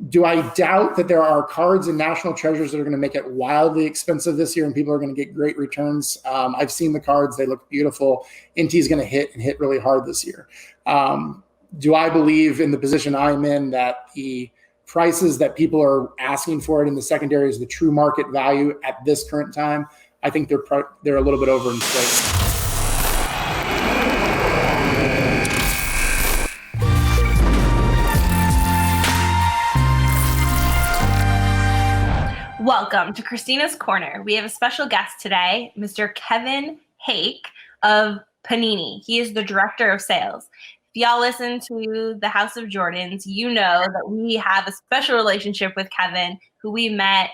Do I doubt that there are cards and national treasures that are going to make it wildly expensive this year and people are going to get great returns? I've seen the cards. They look beautiful. NT is going to hit really hard this year. Do I believe in the position I'm in that the prices that people are asking for it in the secondary is the true market value at this current time? I think they're a little bit overinflated. Welcome to Kristina's Corner. We have a special guest today, Mr. Kevin Haake of Panini. He is the director of sales. If y'all listen to the House of Jordans, you know that we have a special relationship with Kevin, who we met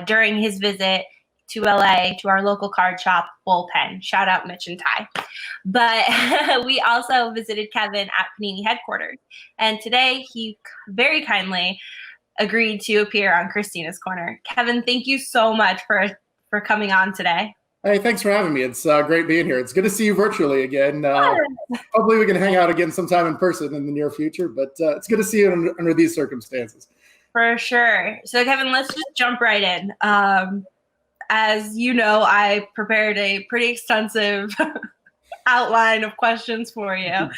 during his visit to LA to our local card shop, Bullpen. Shout out Mitch and Ty. But we also visited Kevin at Panini headquarters. And today he very kindly agreed to appear on Kristina's Corner. Kevin, thank you so much for coming on today. Hey, thanks for having me. It's great being here. It's good to see you virtually again. Hopefully we can hang out again sometime in person in the near future, but it's good to see you under these circumstances. For sure. So Kevin, let's just jump right in. As you know, I prepared a pretty extensive outline of questions for you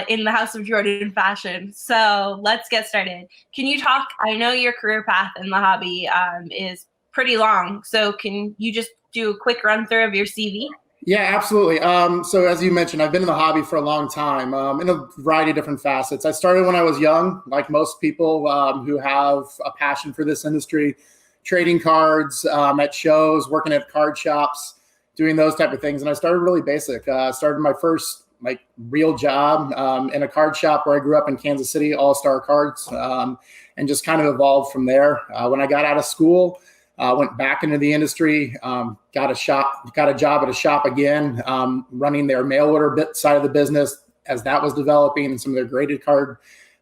in the House of Jordan fashion. So let's get started. Can you talk? I know your career path in the hobby is pretty long. So can you just do a quick run through of your CV? Yeah, absolutely. So as you mentioned, I've been in the hobby for a long time in a variety of different facets. I started when I was young, like most people who have a passion for this industry, trading cards at shows, working at card shops, doing those type of things. And I started really basic. I started my first real job in a card shop where I grew up in Kansas City, All-Star Cards, and just kind of evolved from there. When I got out of school, went back into the industry, got a job at a shop again, running their mail order side of the business as that was developing and some of their graded card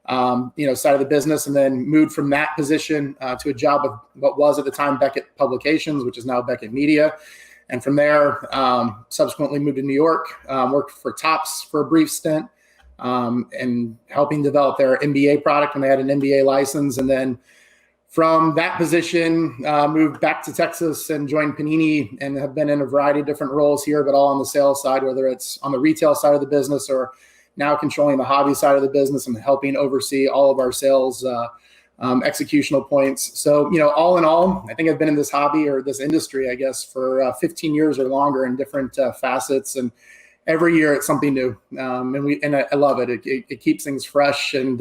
side of the business, and then moved from that position to a job with what was at the time Beckett Publications, which is now Beckett Media. And from there, subsequently moved to New York, worked for Topps for a brief stint, and helping develop their NBA product when they had an NBA license. And then from that position, moved back to Texas and joined Panini, and have been in a variety of different roles here, but all on the sales side, whether it's on the retail side of the business or now controlling the hobby side of the business and helping oversee all of our sales executional points. So, all in all, I think I've been in this hobby or this industry, I guess, for 15 years or longer in different facets. And every year it's something new. And I love it. It keeps things fresh, and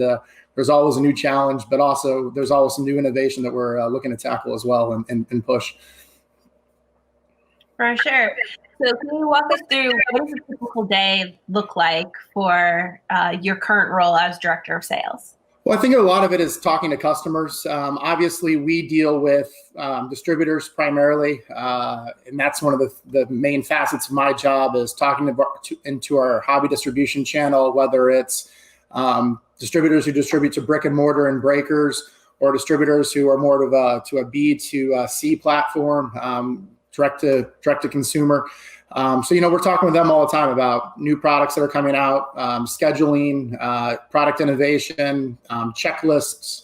there's always a new challenge, but also there's always some new innovation that we're looking to tackle as well and push. For sure. So can you walk us through what does a typical day look like for your current role as director of sales? Well, I think a lot of it is talking to customers. Obviously, we deal with distributors primarily, and that's one of the main facets of my job is talking into our hobby distribution channel, whether it's distributors who distribute to brick and mortar and breakers, or distributors who are more to a B to C platform, direct to consumer. So, we're talking with them all the time about new products that are coming out, scheduling, product innovation, checklists,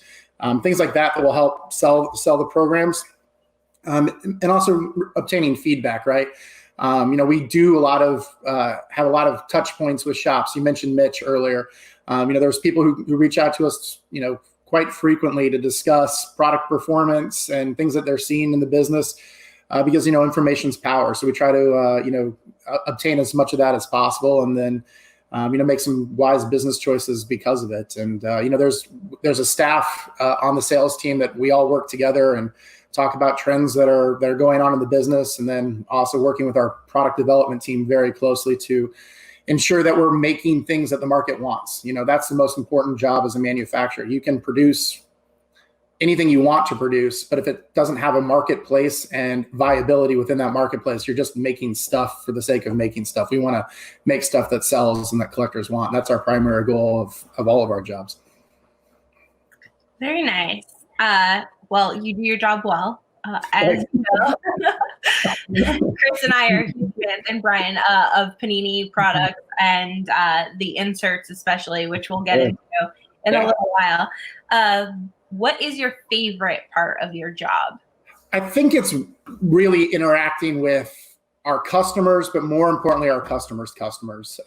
things like that will help sell the programs, and also obtaining feedback, right? We do have a lot of touch points with shops. You mentioned Mitch earlier. There's people who reach out to us, quite frequently to discuss product performance and things that they're seeing in the business. Because, information's power. So we try to, obtain as much of that as possible, and then, make some wise business choices because of it. And, there's a staff on the sales team that we all work together and talk about trends that are going on in the business. And then also working with our product development team very closely to ensure that we're making things that the market wants. That's the most important job as a manufacturer. You can produce anything you want to produce, but if it doesn't have a marketplace and viability within that marketplace, you're just making stuff for the sake of making stuff. We want to make stuff that sells and that collectors want. That's our primary goal of all of our jobs. Very nice. Well, you do your job well. As you know, Chris and I are huge fans, and Brian, of Panini products and the inserts especially, which we'll get into in a little while. What is your favorite part of your job? I think it's really interacting with our customers, but more importantly, our customers' customers.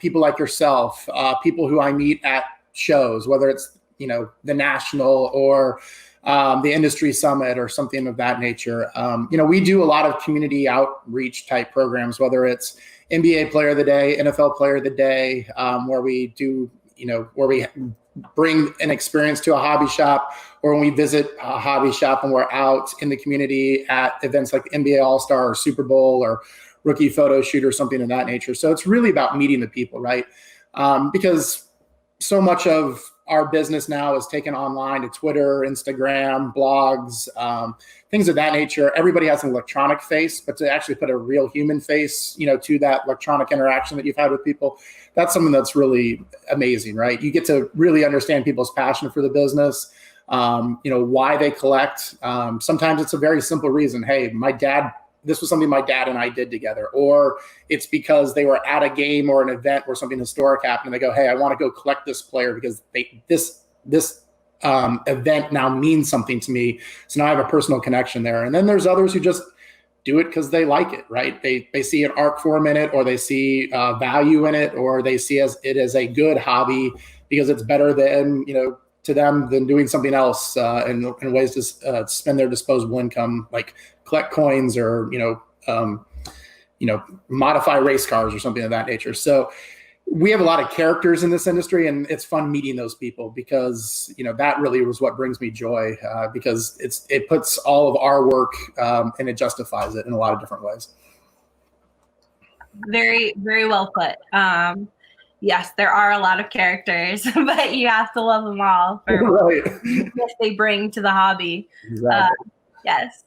People like yourself, people who I meet at shows, whether it's the national or the industry summit or something of that nature. We do a lot of community outreach type programs, whether it's NBA Player of the Day, NFL Player of the Day, where we do, where we bring an experience to a hobby shop, or when we visit a hobby shop and we're out in the community at events like NBA All-Star or Super Bowl or rookie photo shoot or something of that nature. So it's really about meeting the people, right? Because so much of our business now is taken online to Twitter, Instagram, blogs, things of that nature. Everybody has an electronic face, but to actually put a real human face, to that electronic interaction that you've had with people, that's something that's really amazing, right? You get to really understand people's passion for the business, why they collect. Sometimes it's a very simple reason. Hey, this was something my dad and I did together, or it's because they were at a game or an event where something historic happened and they go, hey, I want to go collect this player because this event now means something to me. So now I have a personal connection there. And then there's others who just do it because they like it, right? They see an art form in it, or they see value in it, or they see it as a good hobby because it's better than, to them than doing something else in ways to spend their disposable income, like collect coins or, modify race cars or something of that nature. So we have a lot of characters in this industry, and it's fun meeting those people because, that really was what brings me joy because it puts all of our work and it justifies it in a lot of different ways. Very, very well put. Yes, there are a lot of characters, but you have to love them all for what they bring to the hobby. Exactly. Yes.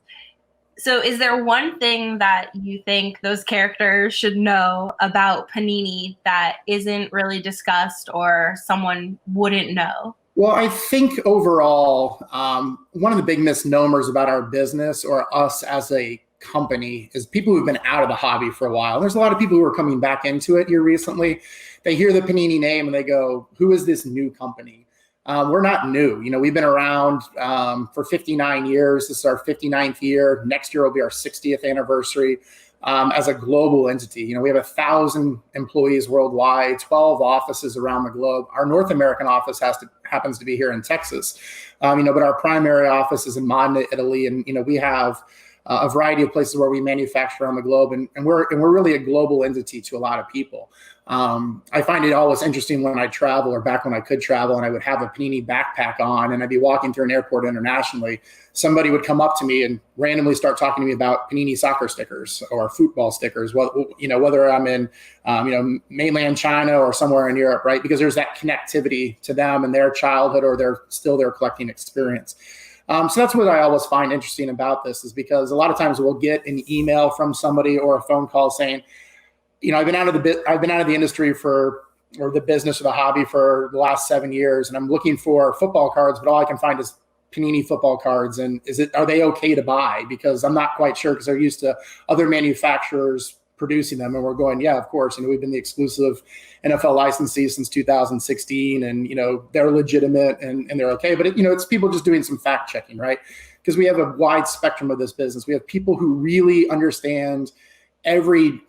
So is there one thing that you think those characters should know about Panini that isn't really discussed or someone wouldn't know? Well, I think overall, one of the big misnomers about our business or us as a company is people who've been out of the hobby for a while. There's a lot of people who are coming back into it here recently. They hear the Panini name and they go, who is this new company? We're not new. We've been around for 59 years. This is our 59th year. Next year will be our 60th anniversary as a global entity. We have 1,000 employees worldwide, 12 offices around the globe. Our North American office happens to be here in Texas, but our primary office is in Modena, Italy, and we have a variety of places where we manufacture around the globe, and we're really a global entity to a lot of people. I find it always interesting when I travel, or back when I could travel, and I would have a Panini backpack on and I'd be walking through an airport internationally. Somebody would come up to me and randomly start talking to me about Panini soccer stickers or football stickers, whether I'm in, mainland China or somewhere in Europe, right? Because there's that connectivity to them and their childhood or their collecting experience. So that's what I always find interesting about this, is because a lot of times we'll get an email from somebody or a phone call saying, I've been out of the industry or the business or the hobby for the last 7 years, and I'm looking for football cards, but all I can find is Panini football cards. And are they okay to buy? Because I'm not quite sure, because they're used to other manufacturers producing them. And we're going, yeah, of course. We've been the exclusive NFL licensee since 2016, and they're legitimate and they're okay. But it's people just doing some fact checking, right? Because we have a wide spectrum of this business. We have people who really understand every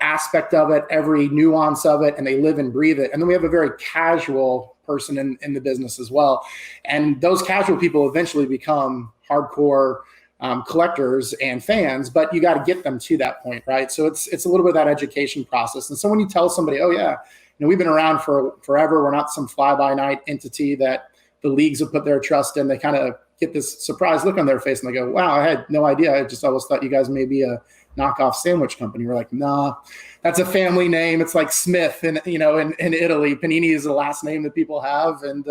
aspect of it, every nuance of it, and they live and breathe it. And then we have a very casual person in the business as well. And those casual people eventually become hardcore collectors and fans, but you got to get them to that point, right? So it's a little bit of that education process. And so when you tell somebody, oh yeah, we've been around for forever, we're not some fly-by-night entity that the leagues have put their trust in, they kind of get this surprised look on their face and they go, wow, I had no idea. I just always thought you guys may be a knockoff sandwich company. We're like, nah, that's a family name. It's like Smith in Italy. Panini is the last name that people have. And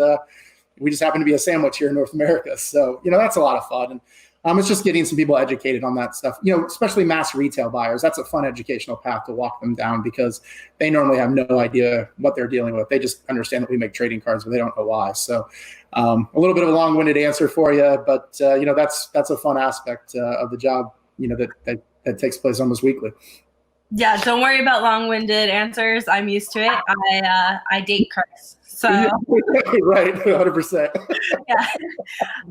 we just happen to be a sandwich here in North America. So, that's a lot of fun. And it's just getting some people educated on that stuff, especially mass retail buyers. That's a fun educational path to walk them down, because they normally have no idea what they're dealing with. They just understand that we make trading cards, but they don't know why. So a little bit of a long-winded answer for you, but that's a fun aspect of the job, that takes place almost weekly. Yeah, don't worry about long-winded answers. I'm used to it. I date Chris, so Right, 100%.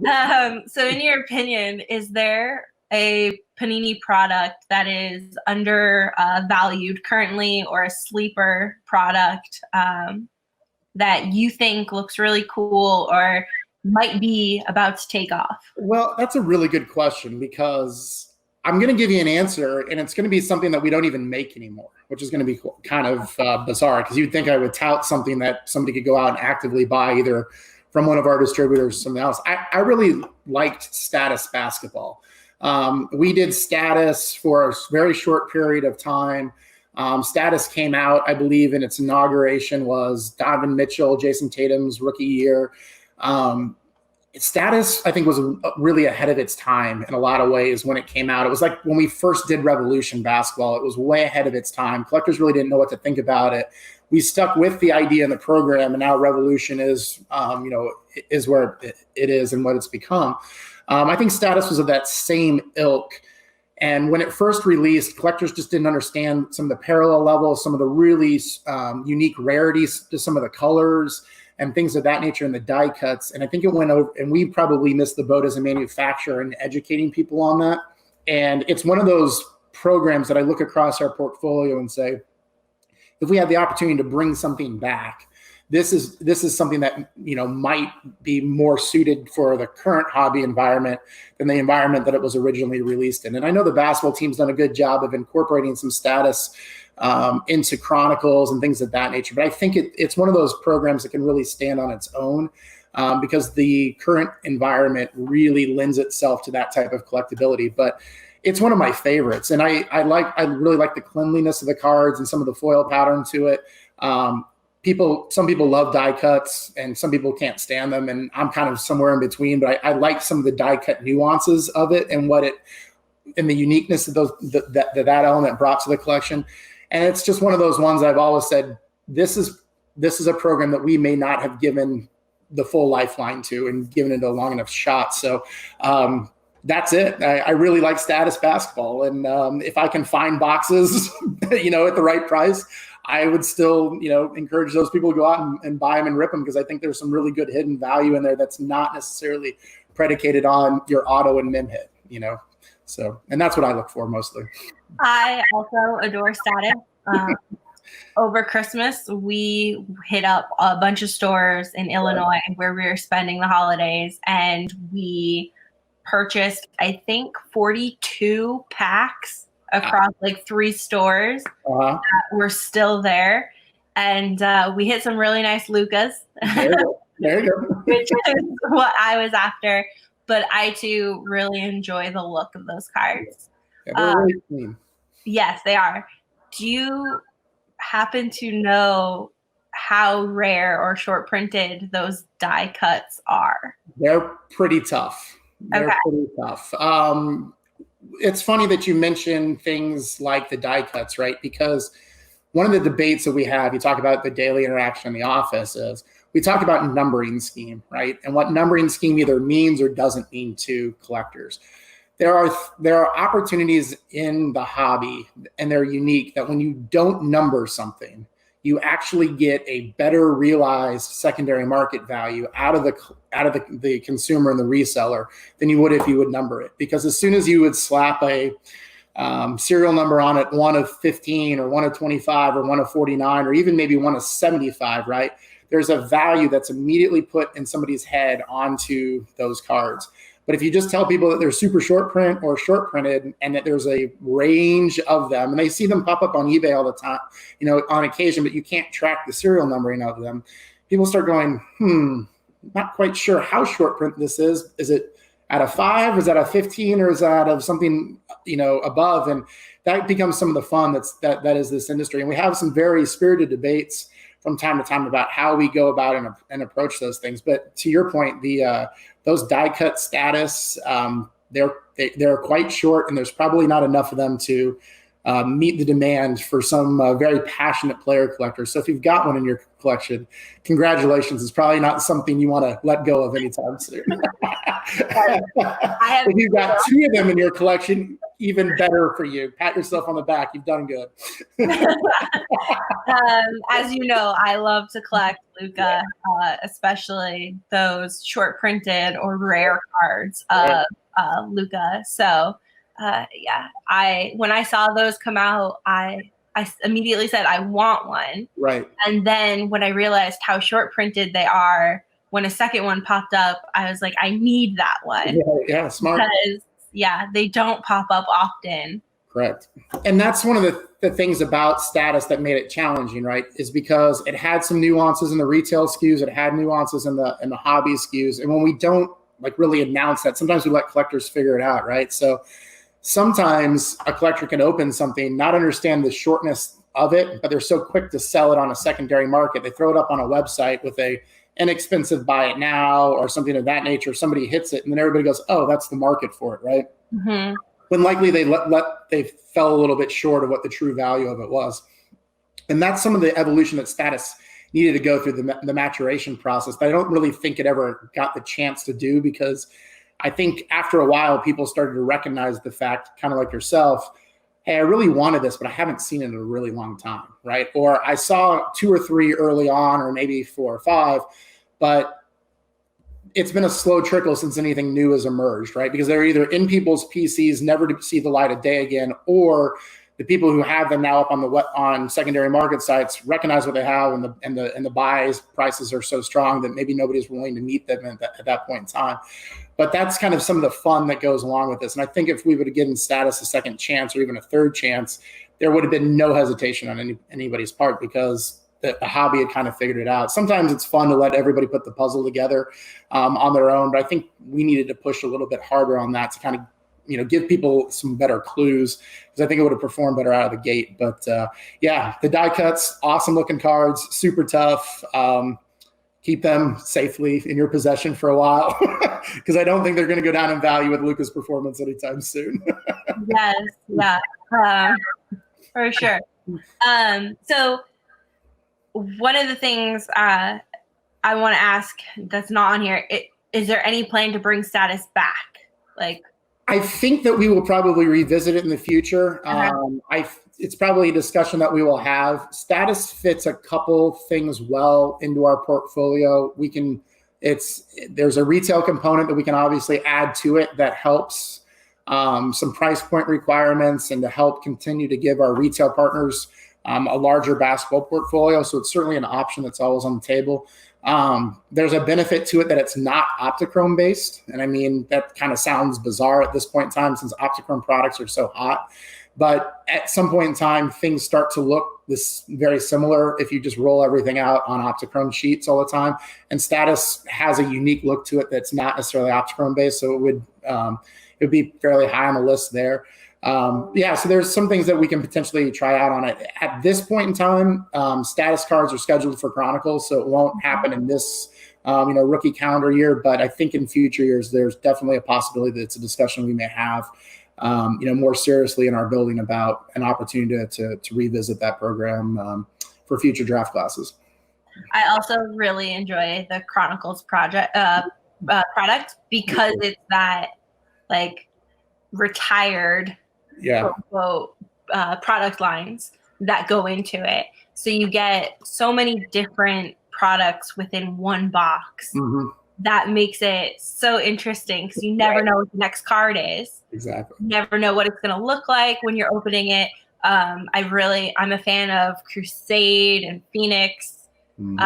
yeah. So, in your opinion, is there a Panini product that is undervalued currently, or a sleeper product that you think looks really cool or might be about to take off? Well, that's a really good question, because I'm going to give you an answer, and it's going to be something that we don't even make anymore, which is going to be kind of bizarre, because you'd think I would tout something that somebody could go out and actively buy either from one of our distributors or something else. I really liked Status basketball. We did Status for a very short period of time. Status came out, I believe, in its inauguration was Donovan Mitchell, Jason Tatum's rookie year. Status, I think, was really ahead of its time in a lot of ways when it came out. It was like when we first did Revolution basketball, it was way ahead of its time. Collectors really didn't know what to think about it. We stuck with the idea in the program, and now Revolution is, is where it is and what it's become. I think Status was of that same ilk. And when it first released, collectors just didn't understand some of the parallel levels, some of the really unique rarities to some of the colors and things of that nature in the die cuts. And I think it went over, and we probably missed the boat as a manufacturer in educating people on that. And it's one of those programs that I look across our portfolio and say, if we have the opportunity to bring something back, this is something that, might be more suited for the current hobby environment than the environment that it was originally released in. And I know the basketball team's done a good job of incorporating some Status into Chronicles and things of that nature. But I think it's one of those programs that can really stand on its own, because the current environment really lends itself to that type of collectability. But it's one of my favorites, and I really like the cleanliness of the cards and some of the foil pattern to it. Some people love die cuts, and some people can't stand them, and I'm kind of somewhere in between. But I like some of the die cut nuances of it and and the uniqueness of that element brought to the collection. And it's just one of those ones I've always said, this is a program that we may not have given the full lifeline to and given it a long enough shot. So that's it. I really like Status basketball. And if I can find boxes, at the right price, I would still, encourage those people to go out and buy them and rip them, because I think there's some really good hidden value in there that's not necessarily predicated on your auto and mim hit, So, and that's what I look for mostly. I also adore Status. Over Christmas, we hit up a bunch of stores in Illinois where we were spending the holidays, and we purchased, I think, 42 packs across like 3 stores that were still there. And we hit some really nice Lucas, There you go. which is what I was after. But I, too, really enjoy the look of those cards. Yeah, they're really clean. Yes, they are. Do you happen to know how rare or short printed those die cuts are? They're pretty tough. Pretty tough. It's funny that you mention things like the die cuts, right? Because one of the debates that we have, you talk about the daily interaction in the office, is we talk about numbering scheme, right? And what numbering scheme either means or doesn't mean to collectors. There are opportunities in the hobby, and they're unique, that when you don't number something, you actually get a better realized secondary market value out of the consumer and the reseller than you would if you would number it. Because as soon as you would slap a serial number on it, 1 of 15 or 1 of 25 or 1 of 49 or even maybe 1 of 75, right? There's a value that's immediately put in somebody's head onto those cards. But if you just tell people that they're super short print or short printed, and that there's a range of them, and they see them pop up on eBay all the time, on occasion, but you can't track the serial numbering of them, people start going, not quite sure how short print this is. Is it out of 5? Is that a 15? Or is that of something, above? And that becomes some of the fun that is this industry. And we have some very spirited debates from time to time about how we go about and approach those things. But to your point, those die cut Status, they're quite short, and there's probably not enough of them to meet the demand for some very passionate player collectors. So if you've got one in your collection, congratulations. It's probably not something you want to let go of anytime soon. If you've got 2 of them in your collection, even better for you. Pat yourself on the back. You've done good. As you know, I love to collect Luca, especially those short printed or rare cards of Luca. So when I saw those come out, I immediately said I want one. Right. And then when I realized how short printed they are, when a second one popped up, I was like, I need that one. Yeah, smart. Because they don't pop up often. Correct. And that's one of the things about Status that made it challenging, right? Is because it had some nuances in the retail SKUs, it had nuances in the hobby SKUs. And when we don't like really announce that, sometimes we let collectors figure it out, right? So sometimes a collector can open something, not understand the shortness of it, but they're so quick to sell it on a secondary market. They throw it up on a website with a inexpensive buy it now or something of that nature. Somebody hits it and then everybody goes, oh, that's the market for it, right? Mm-hmm. When likely they fell a little bit short of what the true value of it was. And that's some of the evolution that Status needed to go through the maturation process that I don't really think it ever got the chance to do, because I think after a while, people started to recognize the fact, kind of like yourself, hey, I really wanted this, but I haven't seen it in a really long time, right? Or I saw 2 or 3 early on, or maybe 4 or 5, but it's been a slow trickle since anything new has emerged, right? Because they're either in people's PCs, never to see the light of day again, or the people who have them now up on secondary market sites recognize what they have, and the buys prices are so strong that maybe nobody's willing to meet them at that point in time. But that's kind of some of the fun that goes along with this. And I think if we would have given Status a second chance or even a third chance, there would have been no hesitation on anybody's part, because the hobby had kind of figured it out. Sometimes it's fun to let everybody put the puzzle together on their own, but I think we needed to push a little bit harder on that to kind of, give people some better clues, because I think it would have performed better out of the gate. But the die cuts, awesome looking cards, super tough. Keep them safely in your possession for a while, because I don't think they're going to go down in value with Luca's performance anytime soon. Yes, for sure. So one of the things I want to ask that's not on here, is there any plan to bring Status back? I think that we will probably revisit it in the future. It's probably a discussion that we will have. Status fits a couple things well into our portfolio. There's a retail component that we can obviously add to it that helps some price point requirements, and to help continue to give our retail partners a larger basketball portfolio. So it's certainly an option that's always on the table. There's a benefit to it that it's not Optichrome based. And I mean, that kind of sounds bizarre at this point in time, since Optichrome products are so hot. But at some point in time, things start to look very similar if you just roll everything out on Optichrome sheets all the time. And Status has a unique look to it that's not necessarily Optichrome based. So it would be fairly high on the list there. So there's some things that we can potentially try out on it. At this point in time, Status cards are scheduled for Chronicles, so it won't happen in this rookie calendar year. But I think in future years, there's definitely a possibility that it's a discussion we may have more seriously in our building about an opportunity to revisit that program for future draft classes. I also really enjoy the Chronicles product because it's that retired quote, product lines that go into it. So you get so many different products within one box. Mm-hmm. That makes it so interesting, because you never know what the next card is. Exactly. You never know what it's going to look like when you're opening it. I'm a fan of Crusade and Phoenix, and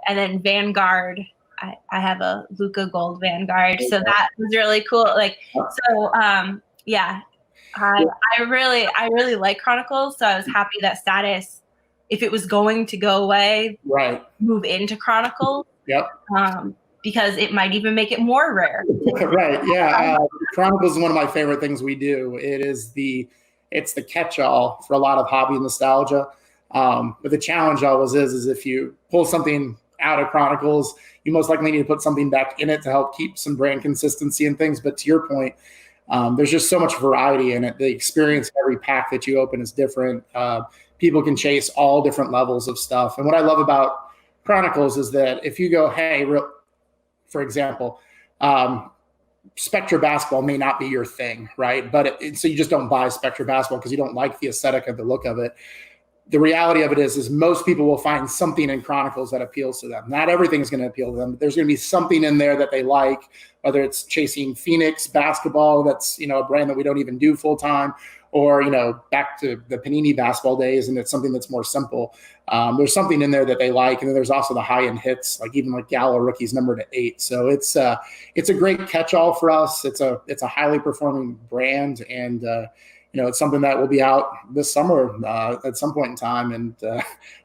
then Vanguard. I have a Luca Gold Vanguard, so that was really cool. I really like Chronicles, so I was happy that Status, if it was going to go away, move into Chronicles. Yep. Because it might even make it more rare. Right. Yeah. Chronicles is one of my favorite things we do. It's the catch-all for a lot of hobby nostalgia. But the challenge always is if you pull something out of Chronicles, you most likely need to put something back in it to help keep some brand consistency and things. But to your point, there's just so much variety in it. The experience of every pack that you open is different. People can chase all different levels of stuff. And what I love about Chronicles is that if you go, hey, for example, Spectra basketball may not be your thing, right? But so you just don't buy Spectra basketball because you don't like the aesthetic of the look of it. The reality of it is most people will find something in Chronicles that appeals to them. Not everything's going to appeal to them, but there's going to be something in there that they like, whether it's chasing Phoenix basketball, that's, a brand that we don't even do full time, or, back to the Panini basketball days, and it's something that's more simple. There's something in there that they like. And then there's also the high end hits, like even like Gala rookies numbered to 8. So it's a great catch-all for us. It's a highly performing brand, and, it's something that will be out this summer at some point in time. And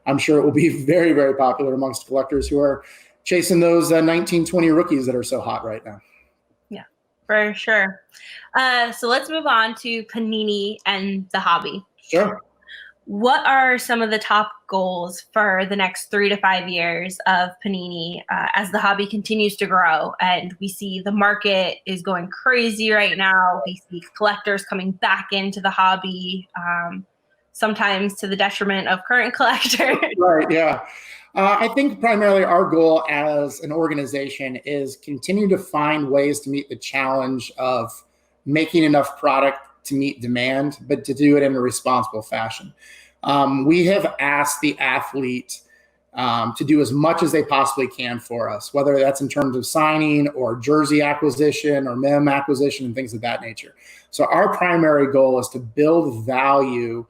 I'm sure it will be very, very popular amongst collectors who are chasing those 1920 rookies that are so hot right now. Yeah, for sure. So let's move on to Panini and the hobby. Sure. What are some of the top goals for the next 3 to 5 years of Panini as the hobby continues to grow? And we see the market is going crazy right now. We see collectors coming back into the hobby, sometimes to the detriment of current collectors. Right, yeah. I think primarily our goal as an organization is continue to find ways to meet the challenge of making enough product to meet demand, but to do it in a responsible fashion. We have asked the athlete to do as much as they possibly can for us, whether that's in terms of signing or jersey acquisition or mem acquisition and things of that nature. So our primary goal is to build value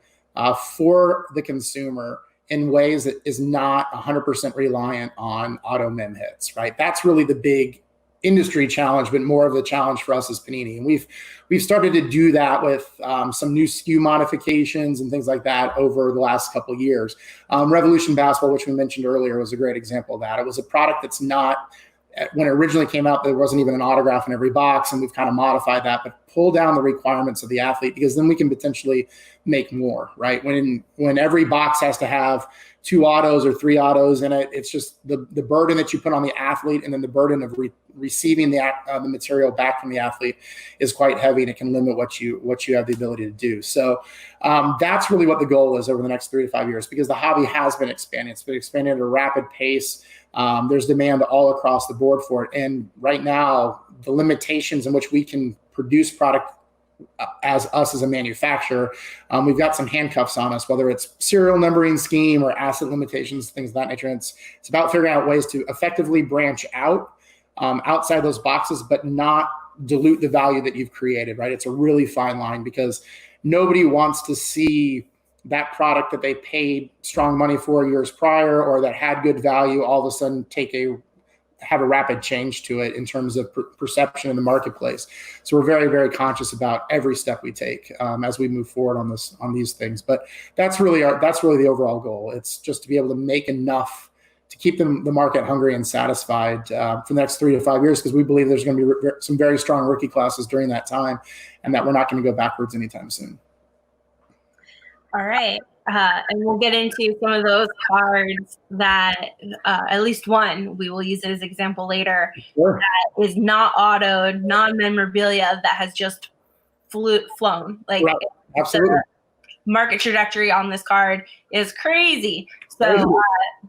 for the consumer in ways that is not 100% reliant on auto mem hits, right? That's really the big industry challenge, but more of the challenge for us as Panini. And we've started to do that with some new SKU modifications and things like that over the last couple of years. Revolution Basketball, which we mentioned earlier, was a great example of that. It was a product that's not, when it originally came out, there wasn't even an autograph in every box, and we've kind of modified that, but pull down the requirements of the athlete, because then we can potentially make more, right? When every box has to have 2 autos or 3 autos in it, it's just the burden that you put on the athlete, and then the burden of receiving the material back from the athlete is quite heavy, and it can limit what you have the ability to do. So that's really what the goal is over the next 3 to 5 years, because the hobby has been expanding. It's been expanding at a rapid pace. There's demand all across the board for it. And right now, the limitations in which we can produce product as a manufacturer, we've got some handcuffs on us, whether it's serial numbering scheme or asset limitations, things of that nature. And it's about figuring out ways to effectively branch out outside those boxes, but not dilute the value that you've created, right? It's a really fine line, because nobody wants to see that product that they paid strong money for years prior, or that had good value, all of a sudden have a rapid change to it in terms of perception in the marketplace. So we're very, very conscious about every step we take as we move forward on these things. But that's really the overall goal. It's just to be able to make enough to keep the market hungry and satisfied for the next 3 to 5 years, because we believe there's going to be some very strong rookie classes during that time, and that we're not going to go backwards anytime soon. All right. And we'll get into some of those cards that, at least one, we will use it as an example later, Sure. that is not autoed, non-memorabilia, that has just flown. Like, Right. Absolutely. The market trajectory on this card is crazy. So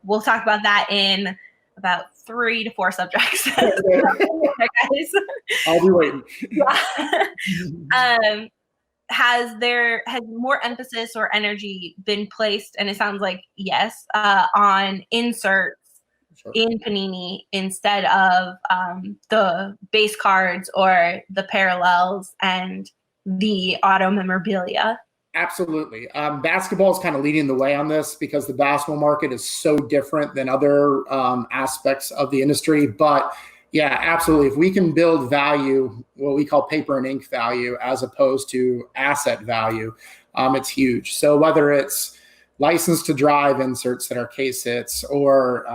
we'll talk about that in about 3 to 4 subjects. Guys. I'll be waiting. Has more emphasis or energy been placed, and it sounds like yes, on inserts in Panini instead of the base cards or the parallels and the auto memorabilia? Absolutely. Basketball is kind of leading the way on this, because the basketball market is so different than other aspects of the industry. But yeah, absolutely. If we can build value, what we call paper and ink value, as opposed to asset value, it's huge. So whether it's license to drive inserts that are case hits, or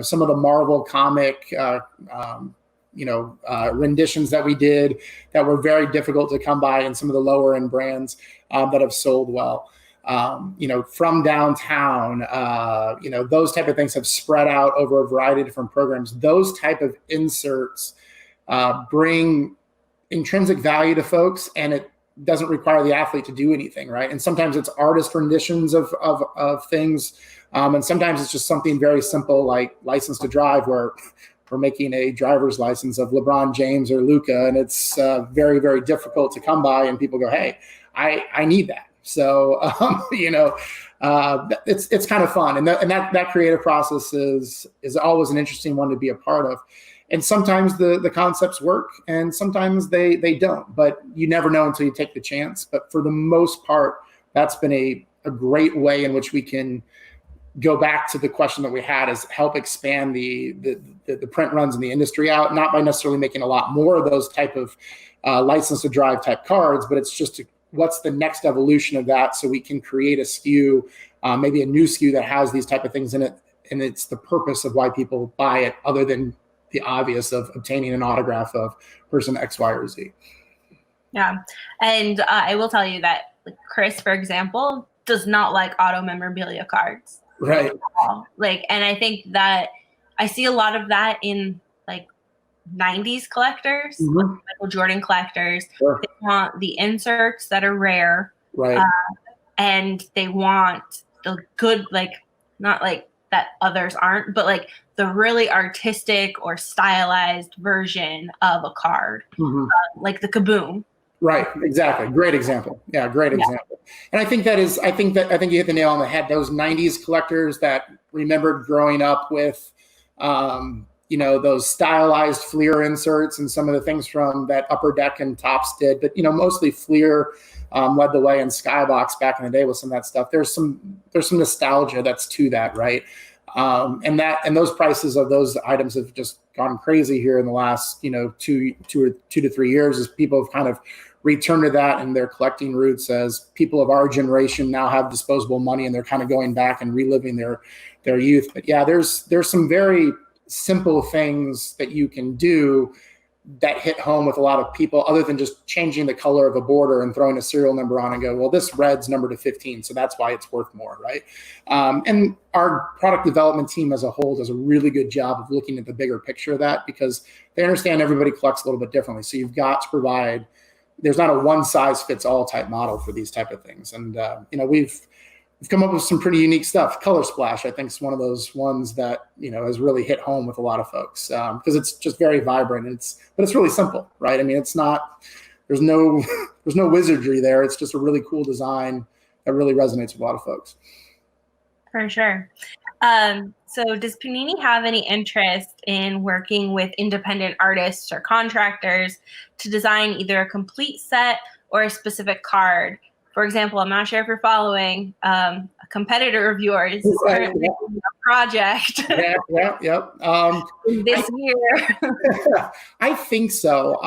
some of the Marvel comic renditions that we did that were very difficult to come by in some of the lower end brands that have sold well. From downtown, those type of things have spread out over a variety of different programs. Those type of inserts bring intrinsic value to folks, and it doesn't require the athlete to do anything, right? And sometimes it's artist renditions of things, and sometimes it's just something very simple like license to drive, where for making a driver's license of LeBron James or Luca, and it's very, very difficult to come by. And people go, "Hey, I need that." So it's kind of fun, and that creative process is always an interesting one to be a part of. And sometimes the concepts work, and sometimes they don't. But you never know until you take the chance. But for the most part, that's been a great way in which we can go back to the question that we had, is help expand the print runs in the industry out, not by necessarily making a lot more of those type of license to drive type cards, but it's just what's the next evolution of that, so we can create a SKU, maybe a new SKU that has these type of things in it, and it's the purpose of why people buy it, other than the obvious of obtaining an autograph of person X, Y, or Z. Yeah, and I will tell you that Chris, for example, does not like auto memorabilia cards. Right. And I think that I see a lot of that in 90s collectors, Michael Jordan collectors. Sure. They want the inserts that are rare, right? And they want the good, not that others aren't, but the really artistic or stylized version of a card, like the Kaboom. Right, exactly. Great example. Yeah, great example. And I think you hit the nail on the head. Those 90s collectors that remembered growing up with, those stylized Fleer inserts and some of the things from that Upper Deck and Topps did, but mostly Fleer led the way, and Skybox back in the day with some of that stuff. There's some nostalgia that's to that, right? And those prices of those items have just gone crazy here in the last 2 to 3 years, as people have kind of returned to that and their collecting roots, as people of our generation now have disposable money and they're kind of going back and reliving their youth. But yeah, there's some very simple things that you can do that hit home with a lot of people, other than just changing the color of a border and throwing a serial number on and go, well, this red's numbered to 15, so that's why it's worth more, right? And our product development team as a whole does a really good job of looking at the bigger picture of that, because they understand everybody collects a little bit differently. So you've got to provide, there's not a one size fits all type model for these type of things. And we've come up with some pretty unique stuff. Color Splash, I think, is one of those ones that has really hit home with a lot of folks, because it's just very vibrant, but it's really simple, right? I mean, it's not, there's no wizardry there. It's just a really cool design that really resonates with a lot of folks. For sure. So does Panini have any interest in working with independent artists or contractors to design either a complete set or a specific card? For example, I'm not sure if you're following, a competitor of yours is currently doing a project this year. I think so.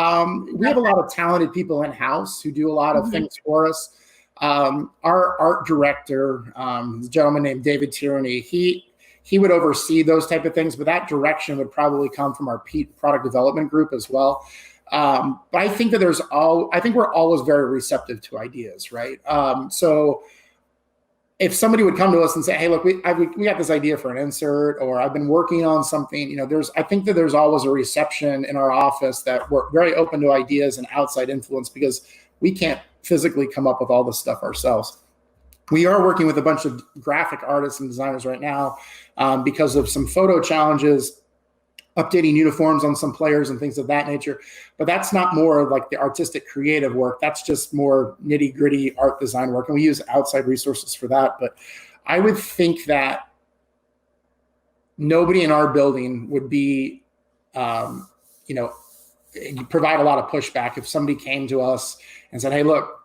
We have a lot of talented people in-house who do a lot of things for us. Our art director, a gentleman named David Tierney, he would oversee those type of things, but that direction would probably come from our product development group as well. But I think that I think we're always very receptive to ideas, right? So if somebody would come to us and say, hey, look, we got this idea for an insert, or I've been working on something, I think that there's always a reception in our office that we're very open to ideas and outside influence, because we can't physically come up with all this stuff ourselves. We are working with a bunch of graphic artists and designers right now, because of some photo challenges, updating uniforms on some players and things of that nature. But that's not more like the artistic creative work. That's just more nitty gritty art design work. And we use outside resources for that. But I would think that nobody in our building would be, provide a lot of pushback if somebody came to us and said, hey, look,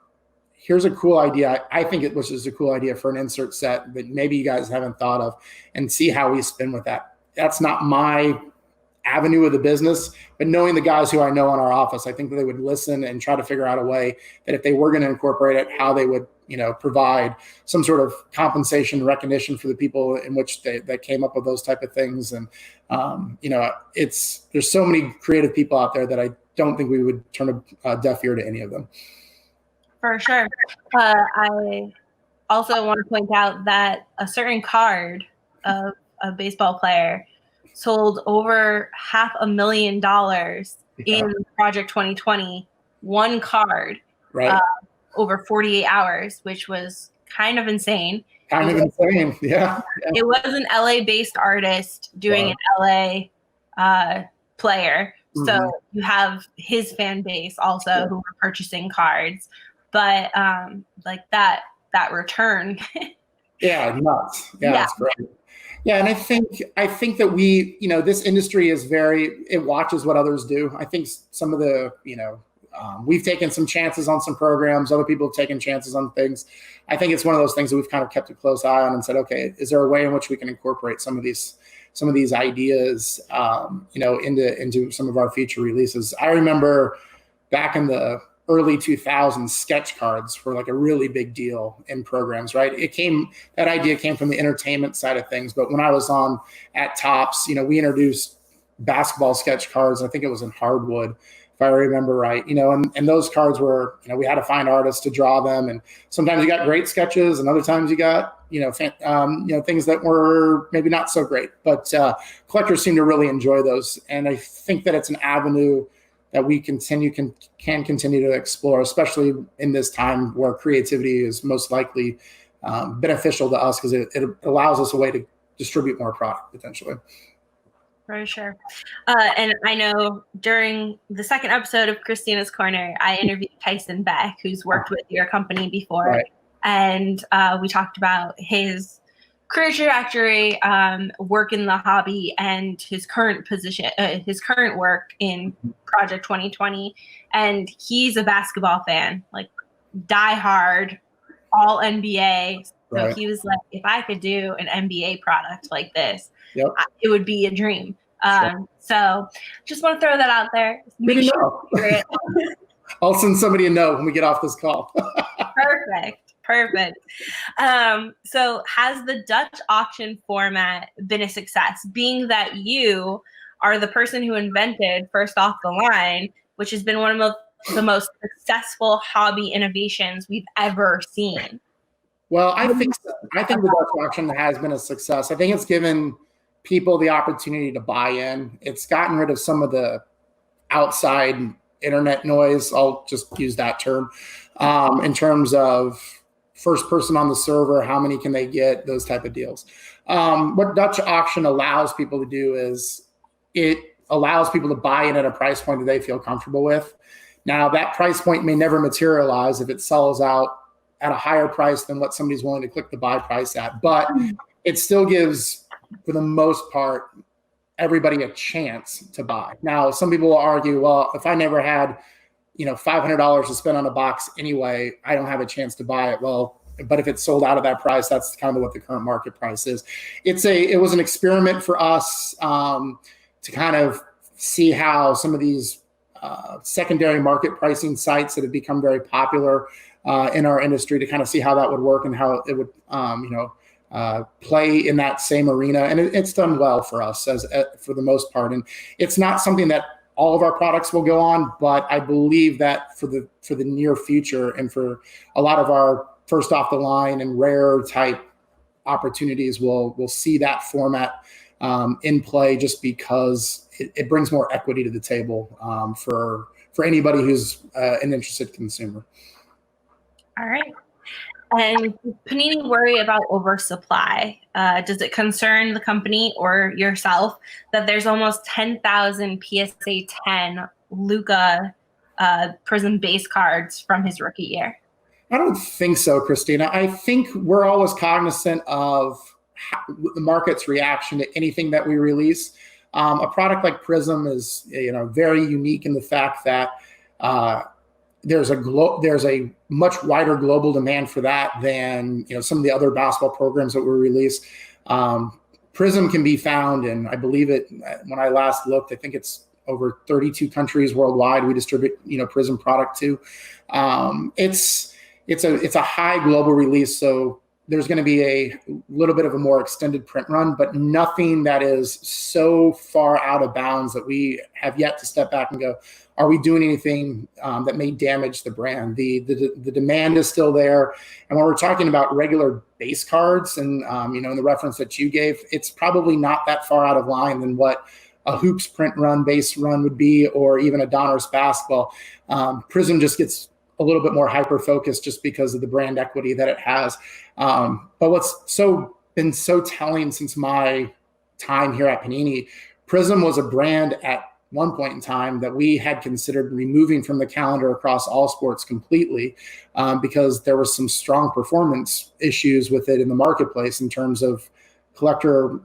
here's a cool idea. I think it was just a cool idea for an insert set that maybe you guys haven't thought of, and see how we spin with that. That's not my avenue of the business, but knowing the guys who I know in our office, I think that they would listen and try to figure out a way that if they were going to incorporate it, how they would, provide some sort of compensation, recognition for the people in which that came up with those type of things. And, there's so many creative people out there that I don't think we would turn a deaf ear to any of them. For sure. I also want to point out that a certain card of a baseball player sold over $500,000 in Project 2020, one card, right, over 48 hours, which was kind of insane. Yeah. It was an LA-based artist doing an LA player. So you have his fan base also who are purchasing cards, but like that return. Yeah, nuts. Yeah, that's great. Yeah, and I think that we, this industry is it watches what others do. I think some of the, we've taken some chances on some programs. Other people have taken chances on things. I think it's one of those things that we've kind of kept a close eye on and said, okay, is there a way in which we can incorporate some of these ideas, into some of our future releases? I remember back in the early 2000s, sketch cards were like a really big deal in programs, right? That idea came from the entertainment side of things. But when I was at Topps, we introduced basketball sketch cards. I think it was in hardwood, if I remember right, and those cards were, we had to find artists to draw them. And sometimes you got great sketches and other times you got, things that were maybe not so great, but collectors seem to really enjoy those. And I think that it's an avenue that we can continue to explore, especially in this time where creativity is most likely beneficial to us because it allows us a way to distribute more product potentially. For sure. And I know during the second episode of Kristina's Corner, I interviewed Tyson Beck, who's worked with your company before. Right. And we talked about his career trajectory, work in the hobby, and his current position, his current work in Project 2020. And he's a basketball fan, like die hard, all NBA. So Right. he was like, if I could do an NBA product like this, Yep. it would be a dream. Sure. So just want to throw that out there. Good to know. I'll send somebody a note when we get off this call. Perfect. So has the Dutch auction format been a success, being that you are the person who invented First Off the Line, which has been one of the most successful hobby innovations we've ever seen? Well, I think the Dutch auction has been a success. I think it's given people the opportunity to buy in. It's gotten rid of some of the outside internet noise. I'll just use that term in terms of first person on the server, how many can they get, those type of deals. What Dutch auction allows people to do is it allows people to buy in at a price point that they feel comfortable with. Now, that price point may never materialize if it sells out at a higher price than what somebody's willing to click the buy price at, but it still gives, for the most part, everybody a chance to buy. Now, some people will argue, well, if I never had, $500 to spend on a box anyway, I don't have a chance to buy it. Well, but if it's sold out of that price, that's kind of what the current market price is. It was an experiment for us to kind of see how some of these secondary market pricing sites that have become very popular in our industry, to kind of see how that would work and how it would, play in that same arena. And it's done well for us for the most part. And it's not something that all of our products will go on, but I believe that for the near future and for a lot of our first off the line and rare type opportunities, we'll see that format in play, just because it brings more equity to the table for anybody who's an interested consumer. All right. And does Panini worry about oversupply? Does it concern the company or yourself that there's almost 10,000 PSA 10 Luka Prism base cards from his rookie year? I don't think so, Kristina. I think we're always cognizant of the market's reaction to anything that we release. A product like Prism is, very unique in the fact that there's a much wider global demand for that than some of the other basketball programs that we release. Prism can be found in, I believe when I last looked, I think it's over 32 countries worldwide we distribute Prism product to. It's a high global release, so there's going to be a little bit of a more extended print run, but nothing that is so far out of bounds that we have yet to step back and go, are we doing anything that may damage the brand? The demand is still there. And when we're talking about regular base cards and, in the reference that you gave, it's probably not that far out of line than what a Hoops print run, base run would be, or even a Donruss basketball. Prism just gets a little bit more hyper-focused just because of the brand equity that it has. But what's been so telling since my time here at Panini, Prism was a brand at one point in time that we had considered removing from the calendar across all sports completely, because there was some strong performance issues with it in the marketplace in terms of collector,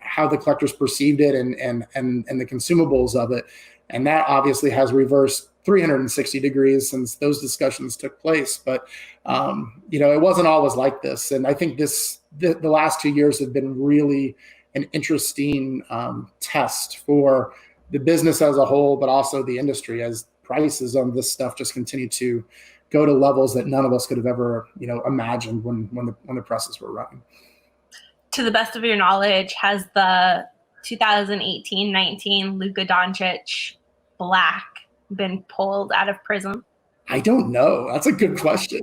how the collectors perceived it and the consumables of it. And that obviously has reversed 360 degrees since those discussions took place. But, it wasn't always like this. And I think the last 2 years have been really an interesting test for the business as a whole, but also the industry, as prices on this stuff just continue to go to levels that none of us could have ever, imagined when the presses were running. To the best of your knowledge, has the 2018-19 Luka Doncic black been pulled out of Prism? I don't know. That's a good question.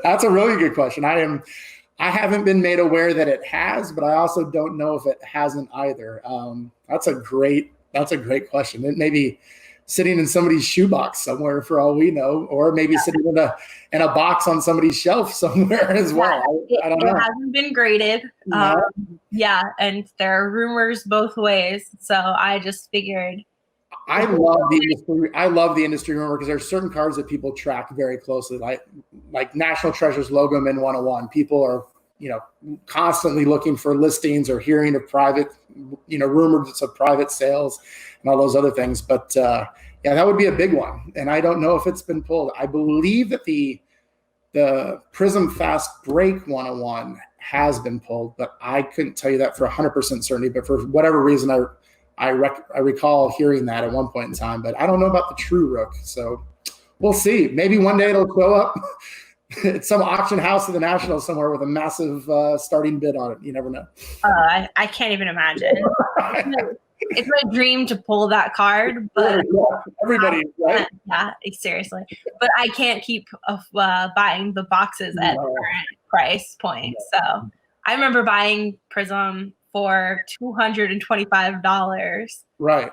That's a really good question. I haven't been made aware that it has, but I also don't know if it hasn't either. That's a great question. It may be sitting in somebody's shoebox somewhere for all we know, or maybe sitting in a box on somebody's shelf somewhere as well. I don't know. It hasn't been graded. No. And there are rumors both ways. So I just figured. I love the industry. I love the industry rumor because there's certain cards that people track very closely, like National Treasures logo Min 101. People are, constantly looking for listings or hearing of private, rumors of private sales and all those other things. But that would be a big one. And I don't know if it's been pulled. I believe that the Prism Fast Break 101 has been pulled, but I couldn't tell you that for 100% certainty. But for whatever reason, I recall hearing that at one point in time, but I don't know about the True Rook. So we'll see. Maybe one day it'll show up at some auction house at the National somewhere with a massive starting bid on it. You never know. I can't even imagine. It's my dream to pull that card, but everybody, right? Yeah, seriously. But I can't keep buying the boxes at the current price point. So I remember buying Prism for $225, right?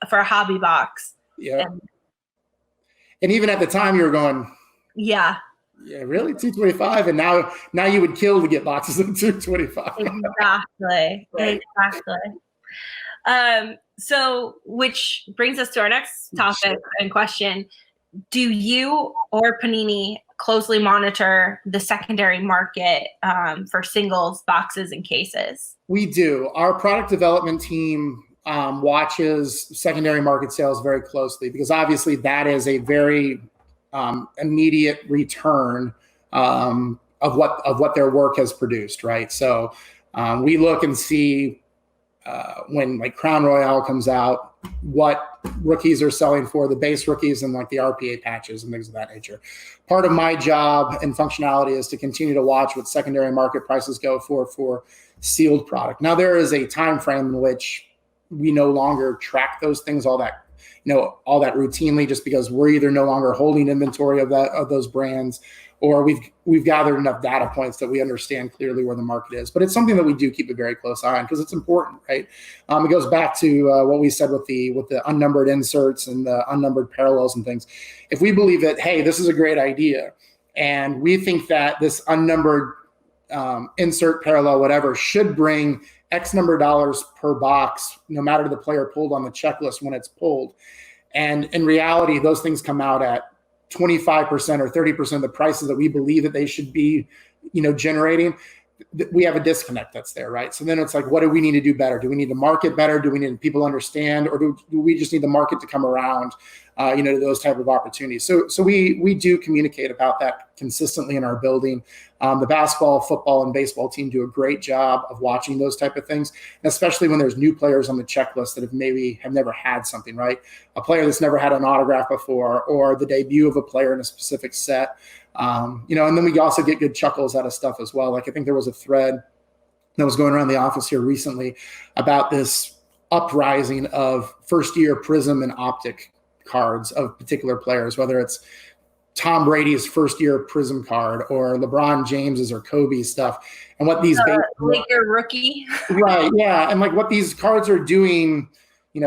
For a hobby box. Yeah. And even at the time, you were going, yeah, really, $225, and now you would kill to get boxes of $225. Exactly. Right. Exactly. So, which brings us to our next topic and question: do you or Panini closely monitor the secondary market for singles, boxes, and cases? We do. Our product development team watches secondary market sales very closely because obviously that is a very immediate return of what their work has produced, right? So we look and see when like Crown Royale comes out, what rookies are selling for, the base rookies and like the RPA patches and things of that nature. Part of my job and functionality is to continue to watch what secondary market prices go for sealed product. Now there is a time frame in which we no longer track those things all that routinely, just because we're either no longer holding inventory of those brands, or we've gathered enough data points that we understand clearly where the market is. But it's something that we do keep a very close eye on because it's important, right? It goes back to what we said with the unnumbered inserts and the unnumbered parallels and things. If we believe that, hey, this is a great idea, and we think that this unnumbered insert, parallel, whatever, should bring X number of dollars per box, no matter the player pulled on the checklist when it's pulled. And in reality, those things come out at 25% or 30% of the prices that we believe that they should be, generating. We have a disconnect that's there, right? So then it's like, what do we need to do better? Do we need to market better? Do we need people to understand, or do we just need the market to come around, to those type of opportunities? So we do communicate about that consistently in our building. The basketball, football, and baseball team do a great job of watching those type of things, especially when there's new players on the checklist that have never had something, right? A player that's never had an autograph before, or the debut of a player in a specific set. And then we also get good chuckles out of stuff as well. Like I think there was a thread that was going around the office here recently about this uprising of first-year Prism and Optic cards of particular players, whether it's Tom Brady's first-year Prism card or LeBron James's or Kobe's stuff, and what these Laker rookie, right? Yeah, and like what these cards are doing, 8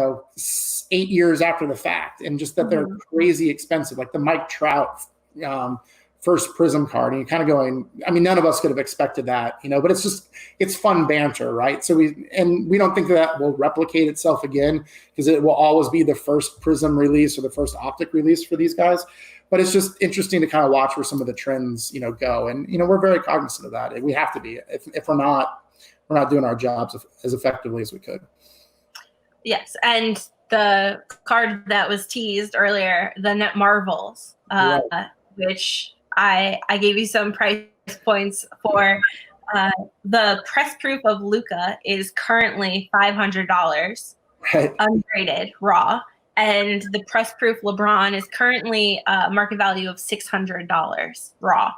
years after the fact, and just that they're crazy expensive, like the Mike Trout first Prism card, and you're kind of going, I mean, none of us could have expected that, but it's fun banter, right? So we don't think that will replicate itself again, because it will always be the first Prism release or the first optic release for these guys. But it's just interesting to kind of watch where some of the trends, go. And, we're very cognizant of that. We have to be. If we're not doing our jobs as effectively as we could. Yes. And the card that was teased earlier, the Net Marvels, Right. which I gave you some price points for. The press proof of Luca is currently $500, Right. ungraded, raw. And the press proof LeBron is currently market value of $600 raw.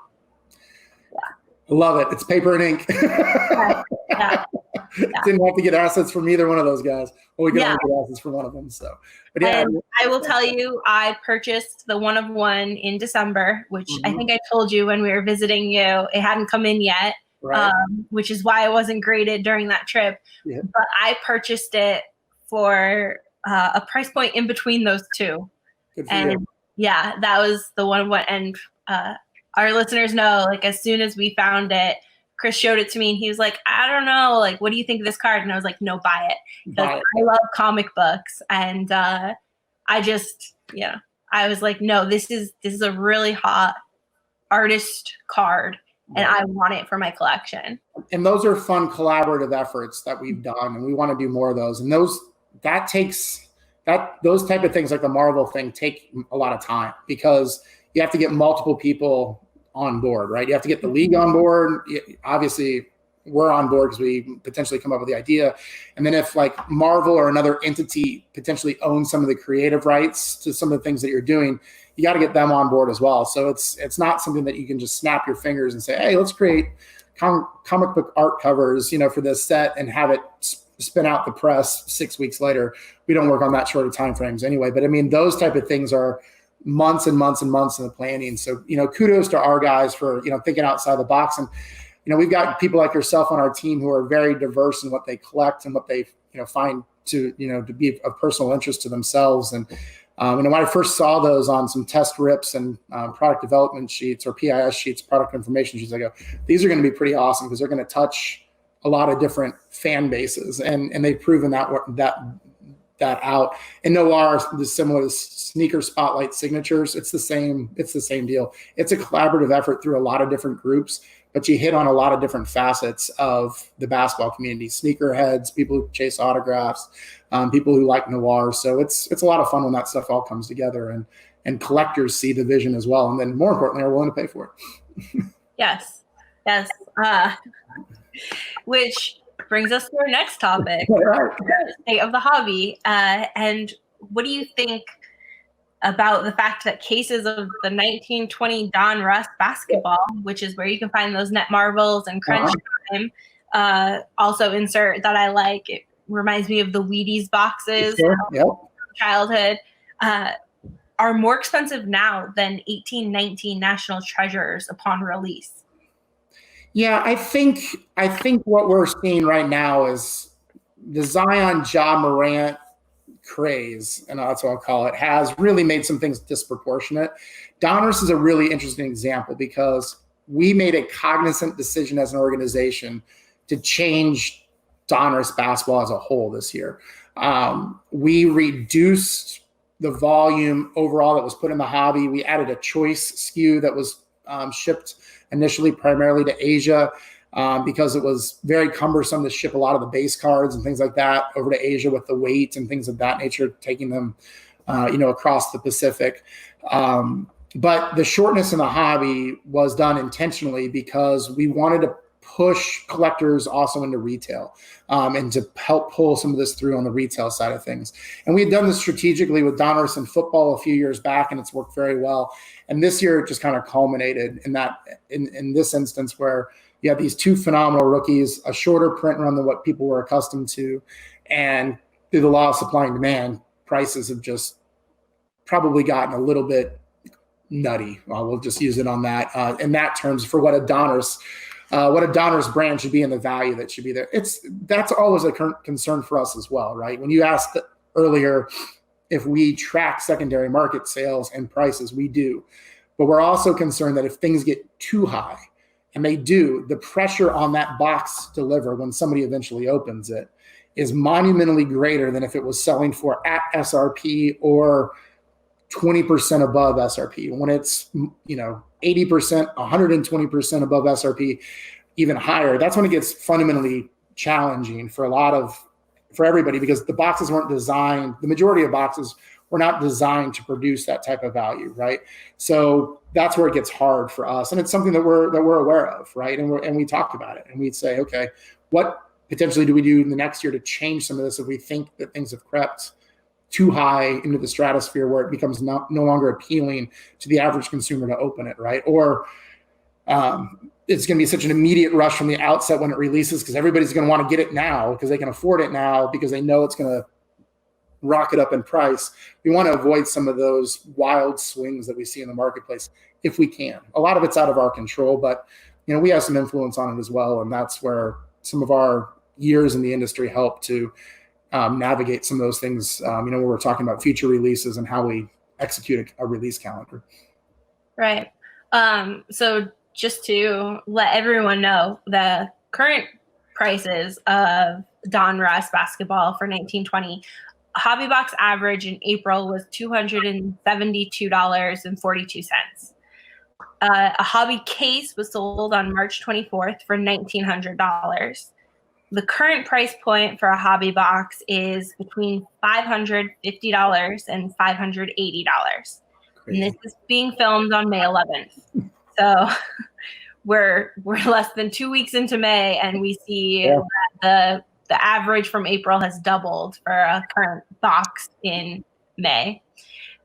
I love it. It's paper and ink. Yeah. Didn't have to get assets from either one of those guys. Well, we could only get assets from one of them. So, but yeah. And I will tell you, I purchased the 1/1 in December, which I think I told you when we were visiting you. It hadn't come in yet, right. Which is why it wasn't graded during that trip. Yeah. But I purchased it for a price point in between those two. Good for you. Yeah, that was the 1/1. And our listeners know, like, as soon as we found it, Chris showed it to me and he was like, I don't know, like, what do you think of this card? And I was like, no, buy it. Because I love comic books. And I was like, no, this is a really hot artist card. And I want it for my collection. And those are fun collaborative efforts that we've done. And we want to do more of those. And those type of things, like the Marvel thing, take a lot of time, because you have to get multiple people on board, right? You have to get the league on board. Obviously, we're on board because we potentially come up with the idea. And then if like Marvel or another entity potentially owns some of the creative rights to some of the things that you're doing, you got to get them on board as well. So it's not something that you can just snap your fingers and say, hey, let's create comic book art covers, for this set and have it spin out the press 6 weeks later. We don't work on that short of time frames anyway. But I mean, those type of things are months and months and months in the planning. So, kudos to our guys for, thinking outside the box. And, we've got people like yourself on our team who are very diverse in what they collect and what they, find to be of personal interest to themselves. And, when I first saw those on some test rips and product development sheets or PIS sheets, product information sheets, I go, these are going to be pretty awesome, because they're going to touch a lot of different fan bases. And they've proven that out. And Noir is similar to Sneaker Spotlight Signatures. It's the same deal. It's a collaborative effort through a lot of different groups, but you hit on a lot of different facets of the basketball community: sneakerheads, people who chase autographs, people who like Noir. So it's a lot of fun when that stuff all comes together, and collectors see the vision as well, and then more importantly are willing to pay for it. Yes. Which brings us to our next topic, state of the hobby. And what do you think about the fact that cases of the 1920 Donruss basketball, which is where you can find those Net Marvels and Crunch Time, also insert that I like? It reminds me of the Wheaties boxes from childhood, are more expensive now than 1819 National Treasures upon release. Yeah, I think what we're seeing right now is the Zion Ja Morant craze, and that's what I'll call it, has really made some things disproportionate. Donruss is a really interesting example, because we made a cognizant decision as an organization to change Donruss basketball as a whole this year. We reduced the volume overall that was put in the hobby. We added a choice SKU that was shipped initially primarily to Asia, because it was very cumbersome to ship a lot of the base cards and things like that over to Asia with the weight and things of that nature, taking them, across the Pacific. But the shortness in the hobby was done intentionally, because we wanted to push collectors also into retail, and to help pull some of this through on the retail side of things. And we had done this strategically with Donruss and football a few years back, and it's worked very well. And this year it just kind of culminated in this instance, where you have these two phenomenal rookies, a shorter print run than what people were accustomed to, and through the law of supply and demand, prices have just probably gotten a little bit nutty. We'll just use it on that in that terms for what a Donruss brand should be and the value that should be there. That's always a concern for us as well, right? When you asked earlier if we track secondary market sales and prices, we do. But we're also concerned that if things get too high, and they do, the pressure on that box to deliver when somebody eventually opens it is monumentally greater than if it was selling for at SRP or 20% above SRP. When it's 80%, 120% above SRP, even higher, that's when it gets fundamentally challenging for everybody, because the boxes weren't designed, the majority of boxes were not designed to produce that type of value, right? So that's where it gets hard for us, and it's something that we're aware of, right? And we talked about it, and we'd say, okay, what potentially do we do in the next year to change some of this if we think that things have crept too high into the stratosphere where it becomes no longer appealing to the average consumer to open it, right? Or it's going to be such an immediate rush from the outset when it releases, because everybody's going to want to get it now because they can afford it now, because they know it's going to rocket up in price. We want to avoid some of those wild swings that we see in the marketplace if we can. A lot of it's out of our control, but we have some influence on it as well, and that's where some of our years in the industry help to navigate some of those things. When we're talking about future releases and how we execute a release calendar. Right. So just to let everyone know, the current prices of Donruss basketball for 1920, hobby box average in April was $272.42. A hobby case was sold on March 24th for $1,900. The current price point for a hobby box is between $550 and $580. And this is being filmed on May 11th. So we're less than 2 weeks into May, and we see that the average from April has doubled for a current box in May.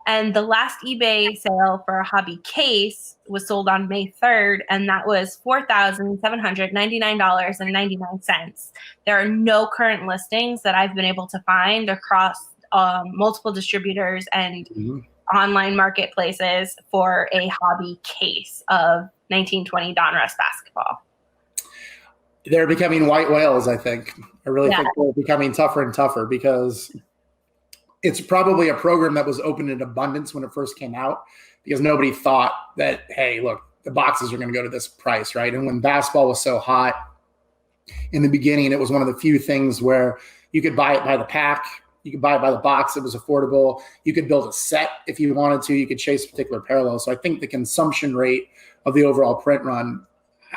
And the last eBay sale for a hobby case was sold on May 3rd, and that was $4,799.99. There are no current listings that I've been able to find across multiple distributors and online marketplaces for a hobby case of 1920 Donruss basketball. They're becoming white whales, I think. I really think they're becoming tougher and tougher, because it's probably a program that was open in abundance when it first came out, because nobody thought that, hey, look, the boxes are going to go to this price, right? And when basketball was so hot in the beginning, it was one of the few things where you could buy it by the pack, you could buy it by the box. It was affordable. You could build a set if you wanted to. You could chase particular parallels. So I think the consumption rate of the overall print run,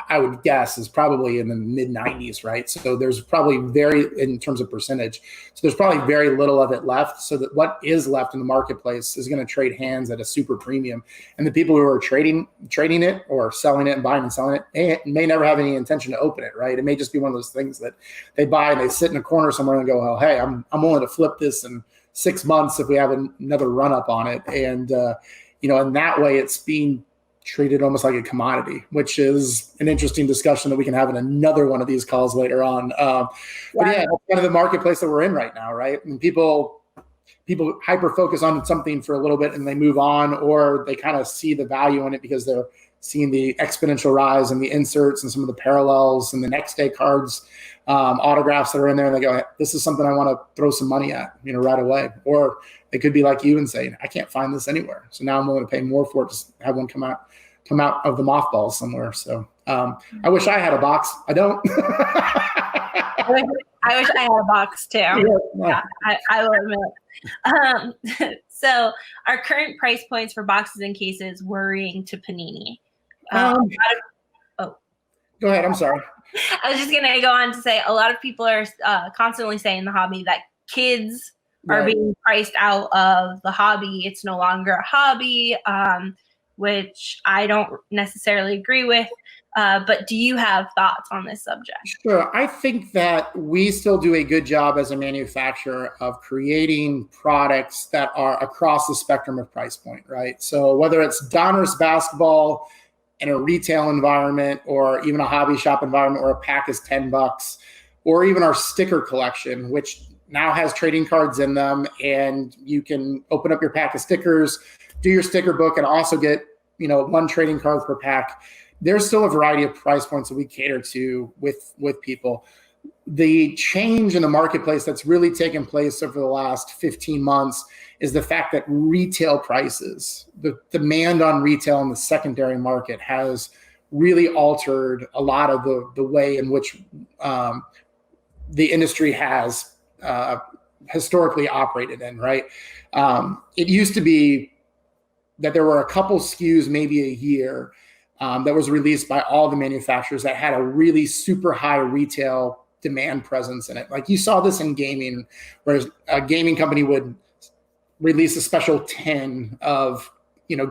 I would guess, is probably in the mid 90s, right? So there's probably in terms of percentage, so there's probably very little of it left. So that what is left in the marketplace is going to trade hands at a super premium. And the people who are trading it or selling it and buying and selling it may never have any intention to open it, right? It may just be one of those things that they buy and they sit in a corner somewhere and go, oh, hey, I'm willing to flip this in 6 months if we have another run up on it. And, in that way it's being treated almost like a commodity, which is an interesting discussion that we can have in another one of these calls later on. But that's kind of the marketplace that we're in right now, right? And people hyper focus on something for a little bit and they move on, or they kind of see the value in it because they're seeing the exponential rise and the inserts and some of the parallels and the next day cards, autographs that are in there, and they go, this is something I want to throw some money at, right away. Or they could be like you and say, I can't find this anywhere, so now I'm willing to pay more for it to have one come out of the mothballs somewhere. So I wish I had a box. I don't. I wish I had a box too. Yeah, I will admit. So our current price points for boxes and cases worrying to Panini. Go ahead. I'm sorry. I was just going to go on to say a lot of people are constantly saying in the hobby that kids are being priced out of the hobby. It's no longer a hobby, which I don't necessarily agree with. But do you have thoughts on this subject? Sure. I think that we still do a good job as a manufacturer of creating products that are across the spectrum of price point, right? So whether it's Donruss basketball in a retail environment, or even a hobby shop environment where a pack is $10, or even our sticker collection, which now has trading cards in them, and you can open up your pack of stickers, do your sticker book, and also get, one trading card per pack. There's still a variety of price points that we cater to with people. the change in the marketplace that's really taken place over the last 15 months is the fact that retail prices, the demand on retail in the secondary market has really altered a lot of the way in which the industry has historically operated in, right? It used to be that there were a couple SKUs, maybe a year, that was released by all the manufacturers that had a really super high retail demand presence in it. Like you saw this in gaming, where a gaming company would release a special 10 of,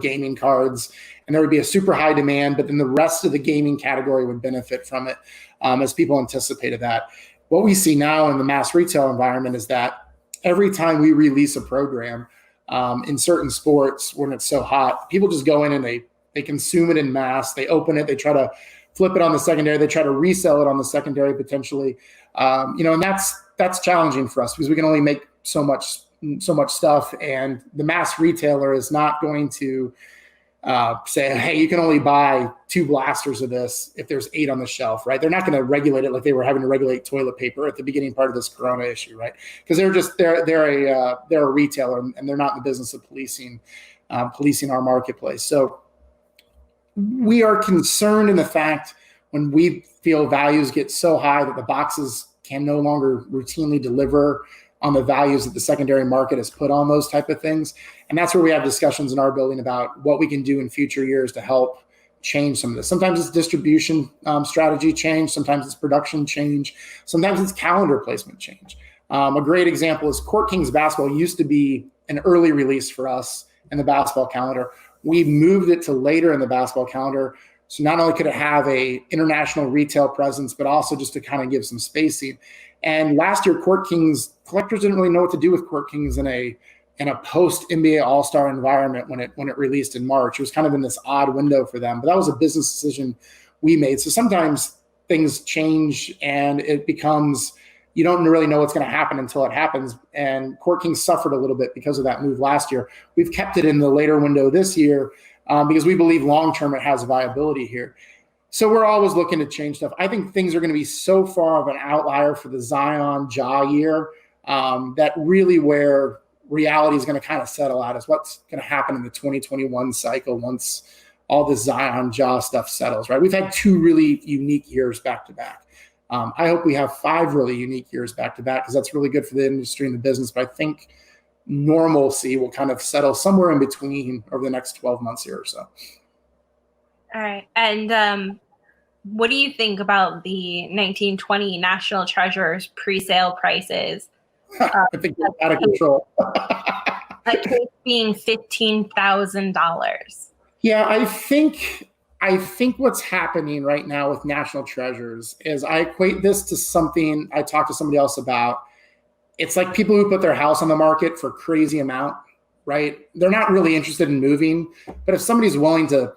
gaming cards, and there would be a super high demand, but then the rest of the gaming category would benefit from it, as people anticipated that. What we see now in the mass retail environment is that every time we release a program, in certain sports when it's so hot, people just go in and they consume it in mass. They open it, they try to flip it on the secondary, they try to resell it on the secondary potentially, and that's challenging for us because we can only make so much stuff, and the mass retailer is not going to say, hey, you can only buy 2 blasters of this if there's 8 on the shelf, right? They're not going to regulate it like they were having to regulate toilet paper at the beginning part of this Corona issue, right? Because they're a retailer, and they're not in the business of policing our marketplace. So we are concerned in the fact when we feel values get so high that the boxes can no longer routinely deliver on the values that the secondary market has put on those type of things. And that's where we have discussions in our building about what we can do in future years to help change some of this. Sometimes it's distribution strategy change. Sometimes it's production change. Sometimes it's calendar placement change. A great example is Court Kings basketball used to be an early release for us in the basketball calendar. We moved it to later in the basketball calendar. So not only could it have a international retail presence, but also just to kind of give some spacing. And last year, Court Kings collectors didn't really know what to do with Court Kings in a post NBA All-Star environment when it released in March. It was kind of in this odd window for them, but that was a business decision we made. So sometimes things change and it becomes, you don't really know what's going to happen until it happens. And Court Kings suffered a little bit because of that move last year. We've kept it in the later window this year because we believe long-term it has viability here. So we're always looking to change stuff. I think things are going to be so far of an outlier for the Zion Ja year that really where reality is going to kind of settle out is what's going to happen in the 2021 cycle once all the Zion Ja stuff settles, right? We've had 2 really unique years back to back. I hope we have 5 really unique years back to back because that's really good for the industry and the business. But I think normalcy will kind of settle somewhere in between over the next 12 months here or so. All right. And what do you think about the 1920 National Treasures pre-sale prices? I think they're out of control. A case being $15,000. Yeah, I think what's happening right now with National Treasures is I equate this to something I talked to somebody else about. It's like people who put their house on the market for crazy amount, right? They're not really interested in moving, but if somebody's willing to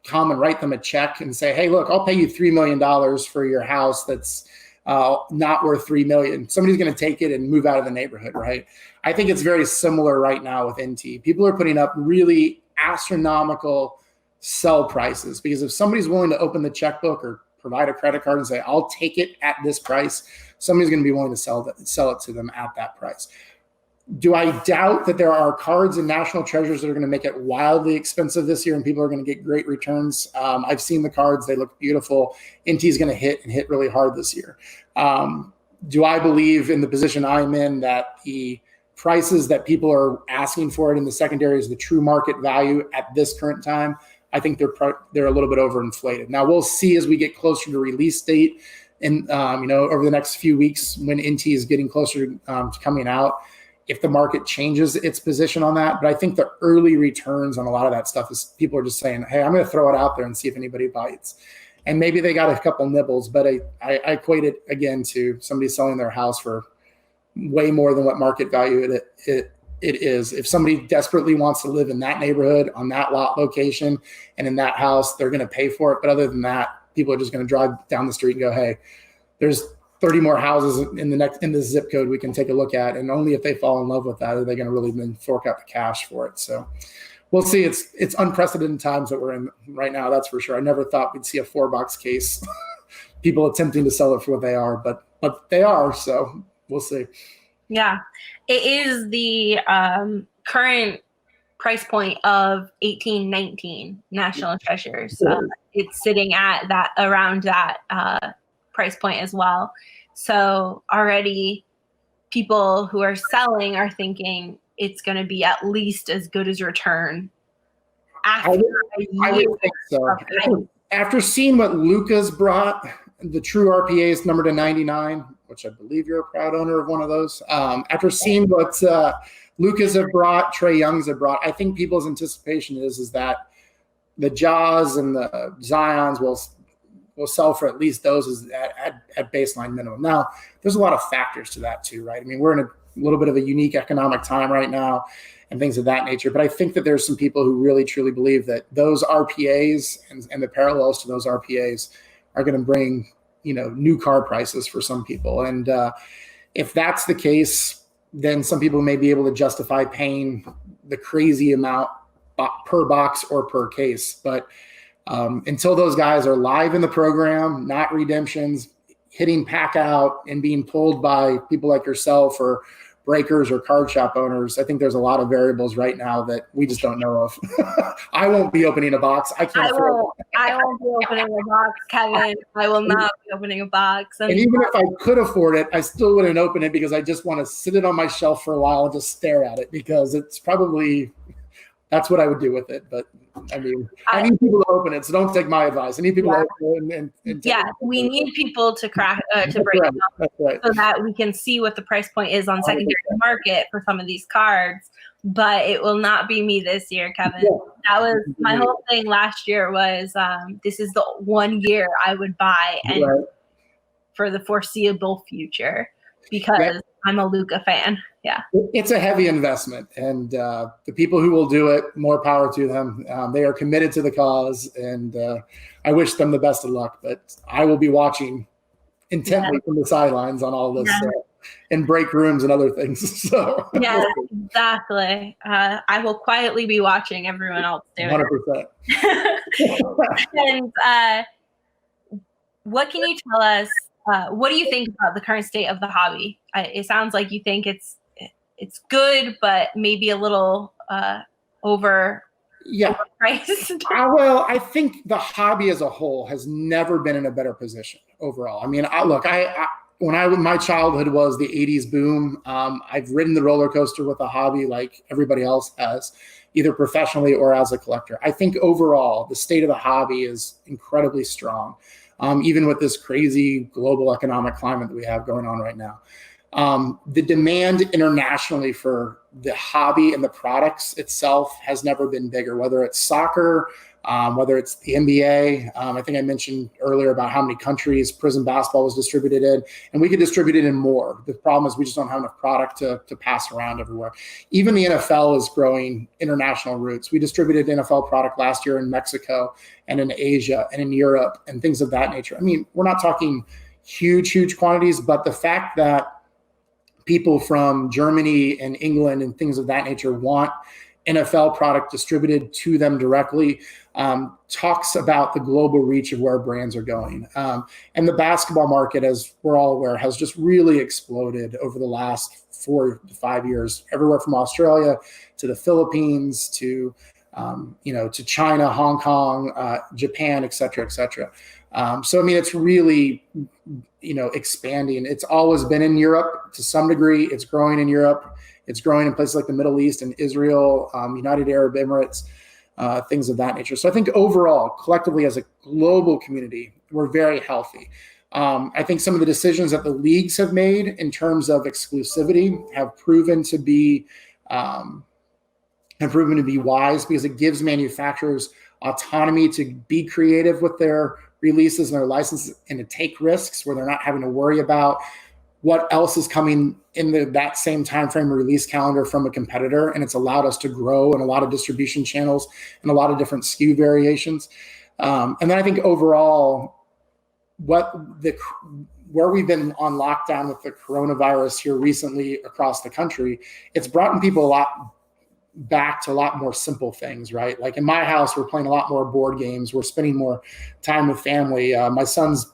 come and write them a check and say, hey, look, I'll pay you $3 million for your house that's not worth $3 million. Somebody's going to take it and move out of the neighborhood, right? I think it's very similar right now with NT. People are putting up really astronomical sell prices because if somebody's willing to open the checkbook or provide a credit card and say, I'll take it at this price, somebody's going to be willing to sell it to them at that price. Do I doubt that there are cards in National Treasures that are going to make it wildly expensive this year and people are going to get great returns? I've seen the cards. They look beautiful. NT is going to hit really hard this year. Do I believe in the position I'm in that the prices that people are asking for it in the secondary is the true market value at this current time? I think they're a little bit overinflated. Now we'll see as we get closer to release date and over the next few weeks when NT is getting closer to coming out, if the market changes its position on that. But I think the early returns on a lot of that stuff is people are just saying, hey, I'm going to throw it out there and see if anybody bites. And maybe they got a couple nibbles, but I equate it again to somebody selling their house for way more than what market value it is. If somebody desperately wants to live in that neighborhood, on that lot location, and in that house, they're going to pay for it. But other than that, people are just going to drive down the street and go, hey, there's 30 more houses in the zip code we can take a look at. And only if they fall in love with that are they going to really then fork out the cash for it. So we'll see. It's unprecedented times that we're in right now. That's for sure. I never thought we'd see a 4-box case, people attempting to sell it for what they are, but but they are. So we'll see. Yeah, it is the current price point of 1819 National Treasures. It's sitting at that around that price point as well. So already people who are selling are thinking it's going to be at least as good as return after I would think so. After seeing what Luca's brought, the true RPA is numbered to 99, which I believe you're a proud owner of one of those. After seeing what Luca's have brought, Trae Young's have brought, I think people's anticipation is that the Jaws and the Zions will sell for at least those at baseline minimum. Now, there's a lot of factors to that too, right? I mean, we're in a little bit of a unique economic time right now and things of that nature. But I think that there's some people who really, truly believe that those RPAs and the parallels to those RPAs are going to bring, new car prices for some people. And if that's the case, then some people may be able to justify paying the crazy amount per box or per case. But until those guys are live in the program, not redemptions, hitting pack out and being pulled by people like yourself or breakers or card shop owners, I think there's a lot of variables right now that we just don't know of. I won't be opening a box. I won't be opening a box, Kevin. I will not be opening a box. And even if I could afford it, I still wouldn't open it because I just want to sit it on my shelf for a while and just stare at it, because it's probably, that's what I would do with it. But I mean, I need people to open it, so don't take my advice. I need people to open it and we need people to crack to break it up, so that we can see what the price point is on secondary market for some of these cards. But it will not be me this year, Kevin. Yeah. That was my whole thing last year. Was this is the one year I would buy and for the foreseeable future, because I'm a Luca fan. Yeah, it's a heavy investment, and the people who will do it, more power to them. They are committed to the cause, and I wish them the best of luck. But I will be watching intently from the sidelines on all this, in break rooms and other things. So exactly. I will quietly be watching everyone else do it. 100%. And what can you tell us? What do you think about the current state of the hobby? It sounds like you think it's good, but maybe a little overpriced. Well, I think the hobby as a whole has never been in a better position overall. I mean, when my childhood was the 80s boom, I've ridden the roller coaster with the hobby like everybody else has, either professionally or as a collector. I think overall, the state of the hobby is incredibly strong, even with this crazy global economic climate that we have going on right now. The demand internationally for the hobby and the products itself has never been bigger, whether it's soccer, whether it's the NBA. I think I mentioned earlier about how many countries Prism basketball was distributed in, and we could distribute it in more. The problem is we just don't have enough product to pass around everywhere. Even the NFL is growing international roots. We distributed NFL product last year in Mexico and in Asia and in Europe and things of that nature. I mean, we're not talking huge quantities, but the fact that people from Germany and England and things of that nature want NFL product distributed to them directly talks about the global reach of where brands are going. And the basketball market, as we're all aware, has just really exploded over the last 4 to 5 years, everywhere from Australia to the Philippines to China, Hong Kong, Japan, et cetera, et cetera. So, I mean, it's really, expanding. It's always been in Europe to some degree. It's growing in Europe. It's growing in places like the Middle East and Israel, United Arab Emirates, things of that nature. So I think overall, collectively as a global community, we're very healthy. I think some of the decisions that the leagues have made in terms of exclusivity have proven to be wise, because it gives manufacturers autonomy to be creative with their releases and their licenses and to take risks where they're not having to worry about what else is coming in that same time frame release calendar from a competitor. And it's allowed us to grow in a lot of distribution channels and a lot of different SKU variations. And then I think overall, where we've been on lockdown with the coronavirus here recently across the country, it's brought people back to a lot more simple things, right? Like in my house, we're playing a lot more board games. We're spending more time with family. My son's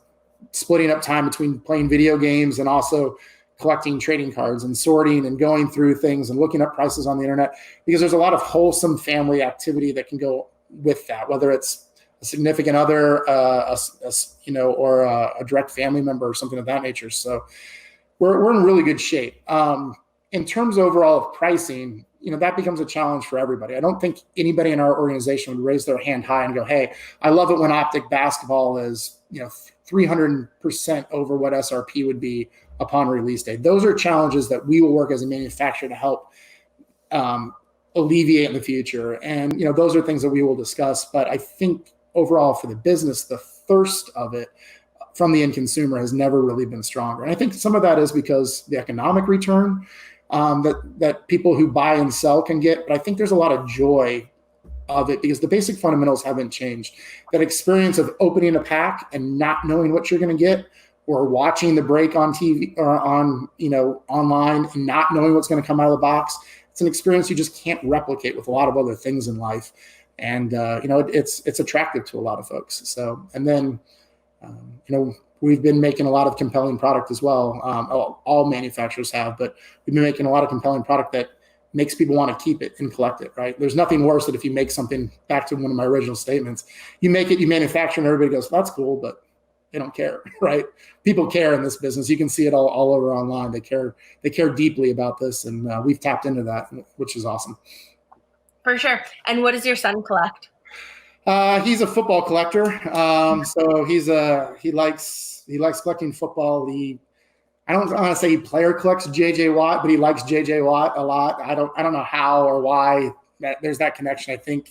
splitting up time between playing video games and also collecting trading cards and sorting and going through things and looking up prices on the internet, because there's a lot of wholesome family activity that can go with that, whether it's a significant other, or a direct family member or something of that nature. So we're in really good shape. In terms overall of pricing, that becomes a challenge for everybody. I don't think anybody in our organization would raise their hand high and go, hey, I love it when Optic basketball is, 300% over what SRP would be upon release date. Those are challenges that we will work as a manufacturer to help alleviate in the future. And, those are things that we will discuss. But I think overall for the business, the thirst of it from the end consumer has never really been stronger. And I think some of that is because the economic return that people who buy and sell can get. But I think there's a lot of joy of it because the basic fundamentals haven't changed. That experience of opening a pack and not knowing what you're going to get, or watching the break on TV or on, online and not knowing what's going to come out of the box. It's an experience you just can't replicate with a lot of other things in life. And, it's attractive to a lot of folks. So, and then, we've been making a lot of compelling product as well. All manufacturers have, but we've been making a lot of compelling product that makes people want to keep it and collect it, right? There's nothing worse than if you make something, back to one of my original statements, you make it, you manufacture, and everybody goes, that's cool, but they don't care, right? People care in this business. You can see it all over online. They care deeply about this, and we've tapped into that, which is awesome. For sure. And what does your son collect? He's a football collector. So he likes collecting football. I don't want to say he player collects JJ Watt, but he likes JJ Watt a lot. I don't know how or why there's that connection. I think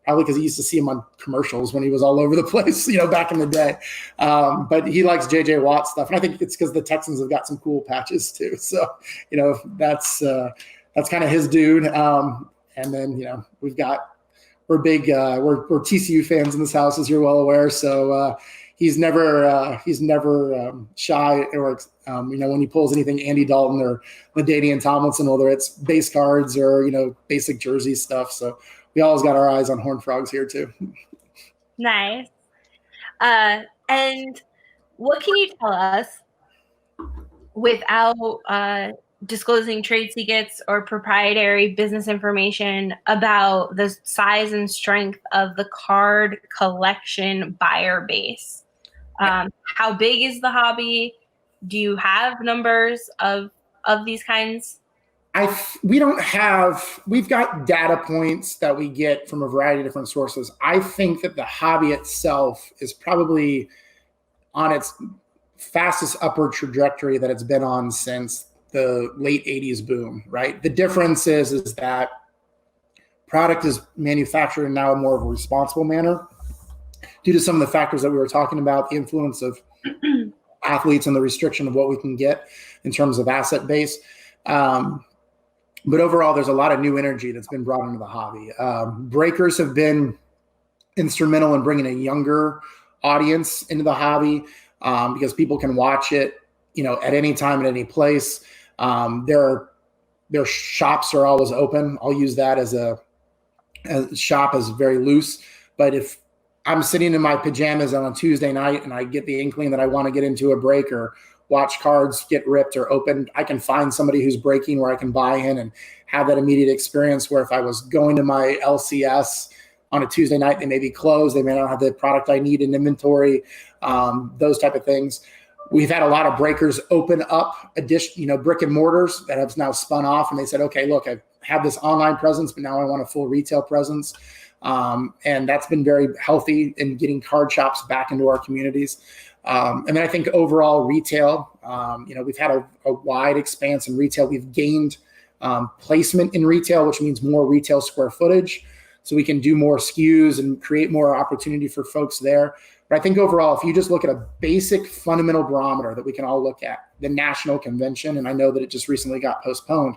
probably because he used to see him on commercials when he was all over the place, back in the day. But he likes JJ Watt stuff. And I think it's because the Texans have got some cool patches too. So, that's kind of his dude. And then, we're big, we're TCU fans in this house, as you're well aware. So, he's never shy, or when he pulls anything Andy Dalton or LaDainian Tomlinson, whether it's base cards or basic jersey stuff. So we always got our eyes on Horned Frogs here too. Nice. And what can you tell us without disclosing trade secrets or proprietary business information about the size and strength of the card collection buyer base? How big is the hobby? Do you have numbers of these kinds? We've got data points that we get from a variety of different sources. I think that the hobby itself is probably on its fastest upward trajectory that it's been on since the late 80s boom, right? The difference is that product is manufactured in now a more of a responsible manner due to some of the factors that we were talking about, the influence of athletes and the restriction of what we can get in terms of asset base. But overall, there's a lot of new energy that's been brought into the hobby. Breakers have been instrumental in bringing a younger audience into the hobby because people can watch it, at any time, at any place. Their shops are always open. I'll use that as a shop as very loose. But if I'm sitting in my pajamas on a Tuesday night and I get the inkling that I want to get into a break or watch cards get ripped or opened, I can find somebody who's breaking where I can buy in and have that immediate experience where if I was going to my LCS on a Tuesday night, they may be closed. They may not have the product I need in inventory, those type of things. We've had a lot of breakers open up brick and mortars that have now spun off, and they said, okay, look, I have this online presence, but now I want a full retail presence. And that's been very healthy in getting card shops back into our communities. And then I think overall retail, we've had a wide expanse in retail. We've gained placement in retail, which means more retail square footage. So we can do more SKUs and create more opportunity for folks there. But I think overall, if you just look at a basic fundamental barometer that we can all look at, the national convention, and I know that it just recently got postponed.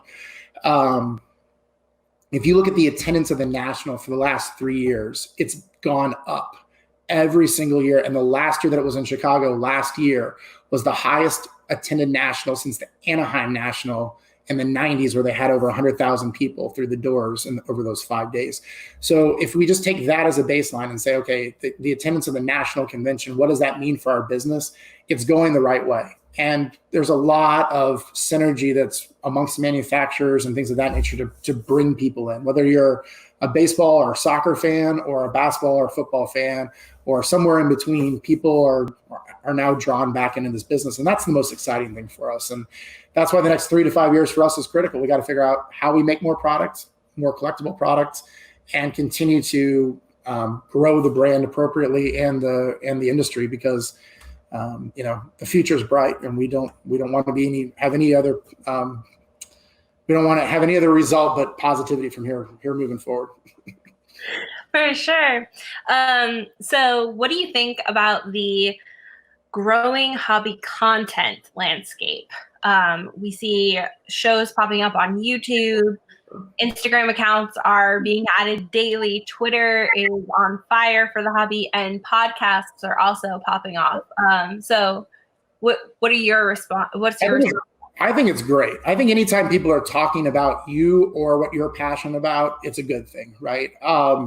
If you look at the attendance of the national for the last 3 years, it's gone up every single year. And the last year that it was in Chicago last year was the highest attended national since the Anaheim National in the 90s where they had over 100,000 people through the doors over those 5 days. So if we just take that as a baseline and say, okay, the attendance of the national convention, what does that mean for our business? It's going the right way. And there's a lot of synergy that's amongst manufacturers and things of that nature to bring people in, whether you're a baseball or soccer fan or a basketball or football fan or somewhere in between. People are now drawn back into this business. And that's the most exciting thing for us. And that's why the next 3 to 5 years for us is critical. We got to figure out how we make more products, more collectible products, and continue to grow the brand appropriately and the industry, because the future is bright, and we don't want to have any other result but positivity from here moving forward. For sure. So what do you think about the growing hobby content landscape? We see shows popping up on YouTube. Instagram accounts are being added daily. Twitter is on fire for the hobby, and podcasts are also popping off. So what are your response? What's your response? I think it's great. I think anytime people are talking about you or what you're passionate about, it's a good thing, right?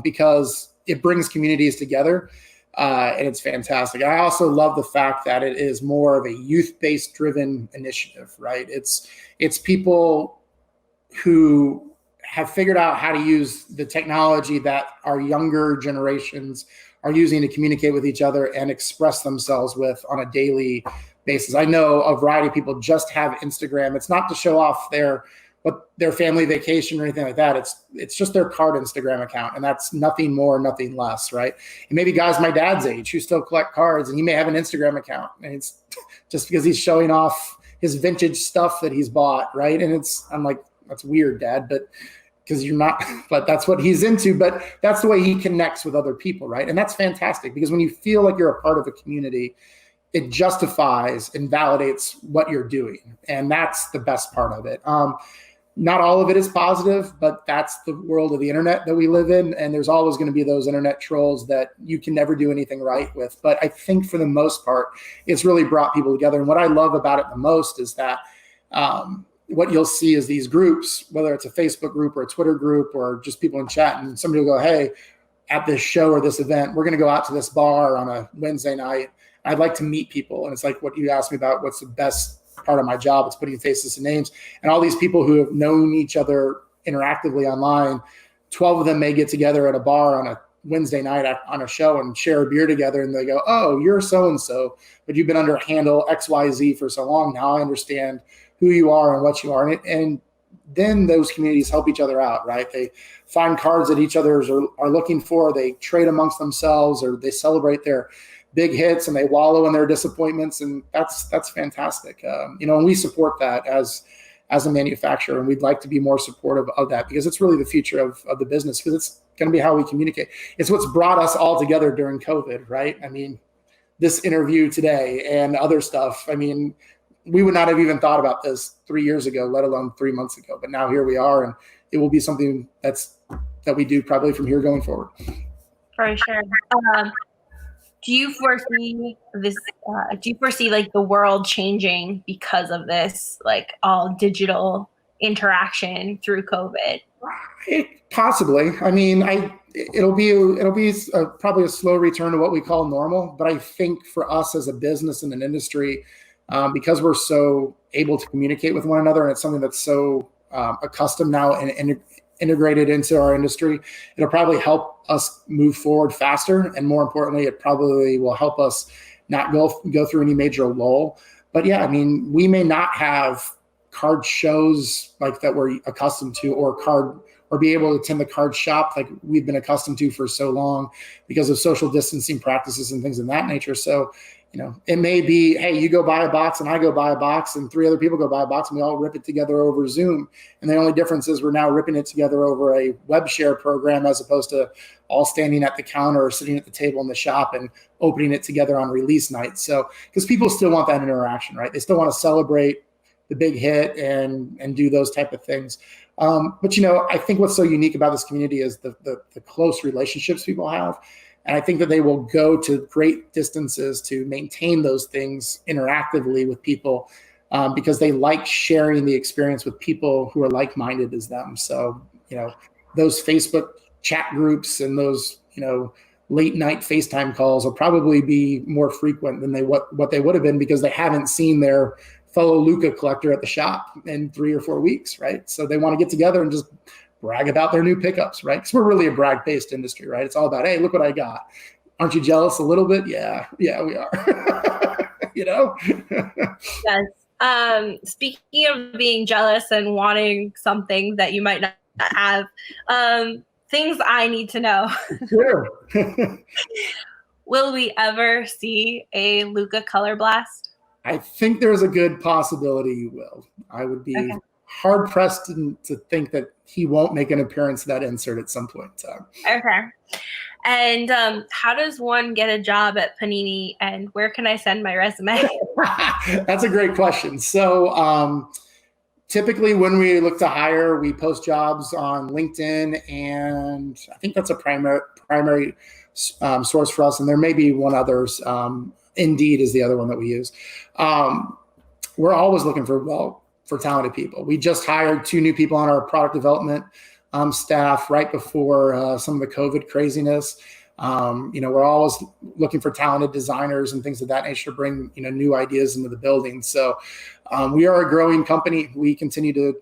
Because it brings communities together, and it's fantastic. I also love the fact that it is more of a youth-based driven initiative, right? It's people who have figured out how to use the technology that our younger generations are using to communicate with each other and express themselves with on a daily basis. I know a variety of people just have Instagram. It's not to show off their family vacation or anything like that. It's just their card Instagram account, and that's nothing more, nothing less, right? And maybe guys my dad's age who still collect cards, and he may have an Instagram account, and it's just because he's showing off his vintage stuff that he's bought, right? And I'm like, that's weird, Dad, but because you're not, but that's what he's into. But that's the way he connects with other people, right? And that's fantastic, because when you feel like you're a part of a community, it justifies and validates what you're doing. And that's the best part of it. Not all of it is positive, but that's the world of the internet that we live in. And there's always going to be those internet trolls that you can never do anything right with. But I think for the most part, it's really brought people together. And what I love about it the most is that what you'll see is these groups, whether it's a Facebook group or a Twitter group or just people in chat, and somebody will go, hey, at this show or this event, we're going to go out to this bar on a Wednesday night. I'd like to meet people. And it's like what you asked me about, what's the best part of my job? It's putting faces to names. And all these people who have known each other interactively online, 12 of them may get together at a bar on a Wednesday night on a show and share a beer together. And they go, oh, you're so-and-so, but you've been under handle XYZ for so long. Now I understand who you are and what you are. And then those communities help each other out, right? They find cards that each other are looking for. They trade amongst themselves, or they celebrate their big hits and they wallow in their disappointments. And that's fantastic. And we support that as a manufacturer, and we'd like to be more supportive of that, because it's really the future of the business, because it's going to be how we communicate. It's what's brought us all together during COVID, right? I mean, this interview today and other stuff, I mean, we would not have even thought about this 3 years ago, let alone 3 months ago. But now here we are, and it will be something that we do probably from here going forward. For sure. Do you foresee this? Do you foresee like the world changing because of this, like all digital interaction through COVID? Possibly. I mean, it'll be probably a slow return to what we call normal. But I think for us as a business and an industry, because we're so able to communicate with one another, and it's something that's so accustomed now and integrated into our industry, it'll probably help us move forward faster. And more importantly, it probably will help us not go through any major lull. But yeah, I mean, we may not have card shows like that we're accustomed to, or be able to attend the card shop like we've been accustomed to for so long because of social distancing practices and things of that nature. So, it may be, hey, you go buy a box and I go buy a box and 3 other people go buy a box, and we all rip it together over Zoom. And the only difference is we're now ripping it together over a web share program, as opposed to all standing at the counter or sitting at the table in the shop and opening it together on release night. So, because people still want that interaction, right? They still want to celebrate the big hit and do those type of things. But I think what's so unique about this community is the close relationships people have. And I think that they will go to great distances to maintain those things interactively with people because they like sharing the experience with people who are like-minded as them. So, those Facebook chat groups and those, late night FaceTime calls will probably be more frequent than what they would have been, because they haven't seen their fellow Luca collector at the shop in 3 or 4 weeks, right? So they want to get together and just brag about their new pickups, right? Because we're really a brag-based industry, right? It's all about, hey, look what I got. Aren't you jealous a little bit? Yeah, we are. Yes. Speaking of being jealous and wanting something that you might not have, things I need to know. Sure. Will we ever see a Luca Color Blast? I think there's a good possibility you will. I would be hard pressed to think that he won't make an appearance of that insert at some point in time. Okay. And how does one get a job at Panini, and where can I send my resume? That's a great question. So typically when we look to hire, we post jobs on LinkedIn, and I think that's a primary source for us. And there may be one others. Indeed is the other one that we use. We're always looking for talented people. We just hired 2 new people on our product development staff right before some of the COVID craziness. We're always looking for talented designers and things of that nature to bring, new ideas into the building. So we are a growing company. We continue to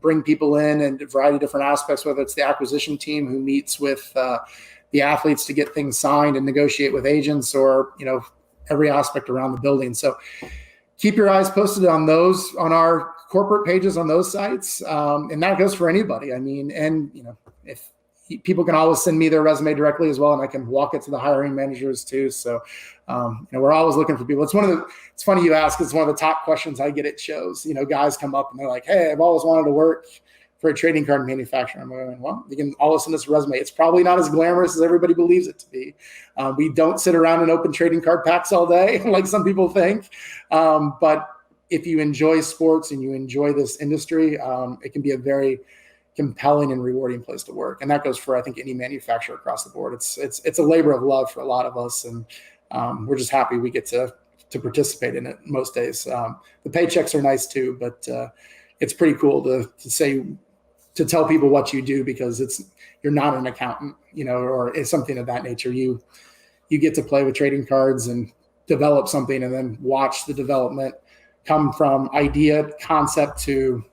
bring people in and a variety of different aspects, whether it's the acquisition team who meets with the athletes to get things signed and negotiate with agents, or, every aspect around the building. So keep your eyes posted on our corporate pages on those sites. And that goes for anybody. I mean, and, if people can always send me their resume directly as well, and I can walk it to the hiring managers too. So, we're always looking for people. It's funny you ask, it's one of the top questions I get at shows. Guys come up and they're like, hey, I've always wanted to work for a trading card manufacturer. I'm going, well, you can always send us a resume. It's probably not as glamorous as everybody believes it to be. We don't sit around and open trading card packs all day like some people think. But if you enjoy sports and you enjoy this industry, it can be a very compelling and rewarding place to work. And that goes for, I think, any manufacturer across the board. It's a labor of love for a lot of us. And we're just happy we get to participate in it most days. The paychecks are nice too, but it's pretty cool to tell people what you do, because you're not an accountant, or it's something of that nature. You get to play with trading cards and develop something, and then watch the development come from idea, concept to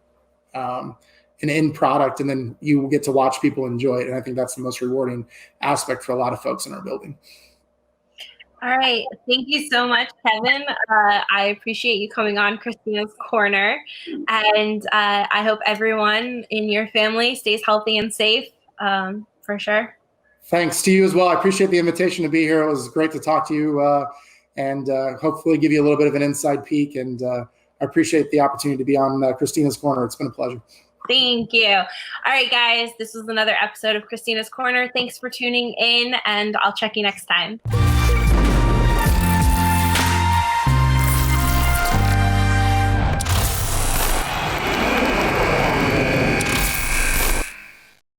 an end product, and then you will get to watch people enjoy it. And I think that's the most rewarding aspect for a lot of folks in our building. All right. Thank you so much, Kevin. I appreciate you coming on Kristina's Corner. And I hope everyone in your family stays healthy and safe, for sure. Thanks to you as well. I appreciate the invitation to be here. It was great to talk to you and hopefully give you a little bit of an inside peek. And I appreciate the opportunity to be on Kristina's Corner. It's been a pleasure. Thank you. All right, guys. This was another episode of Kristina's Corner. Thanks for tuning in, and I'll check you next time.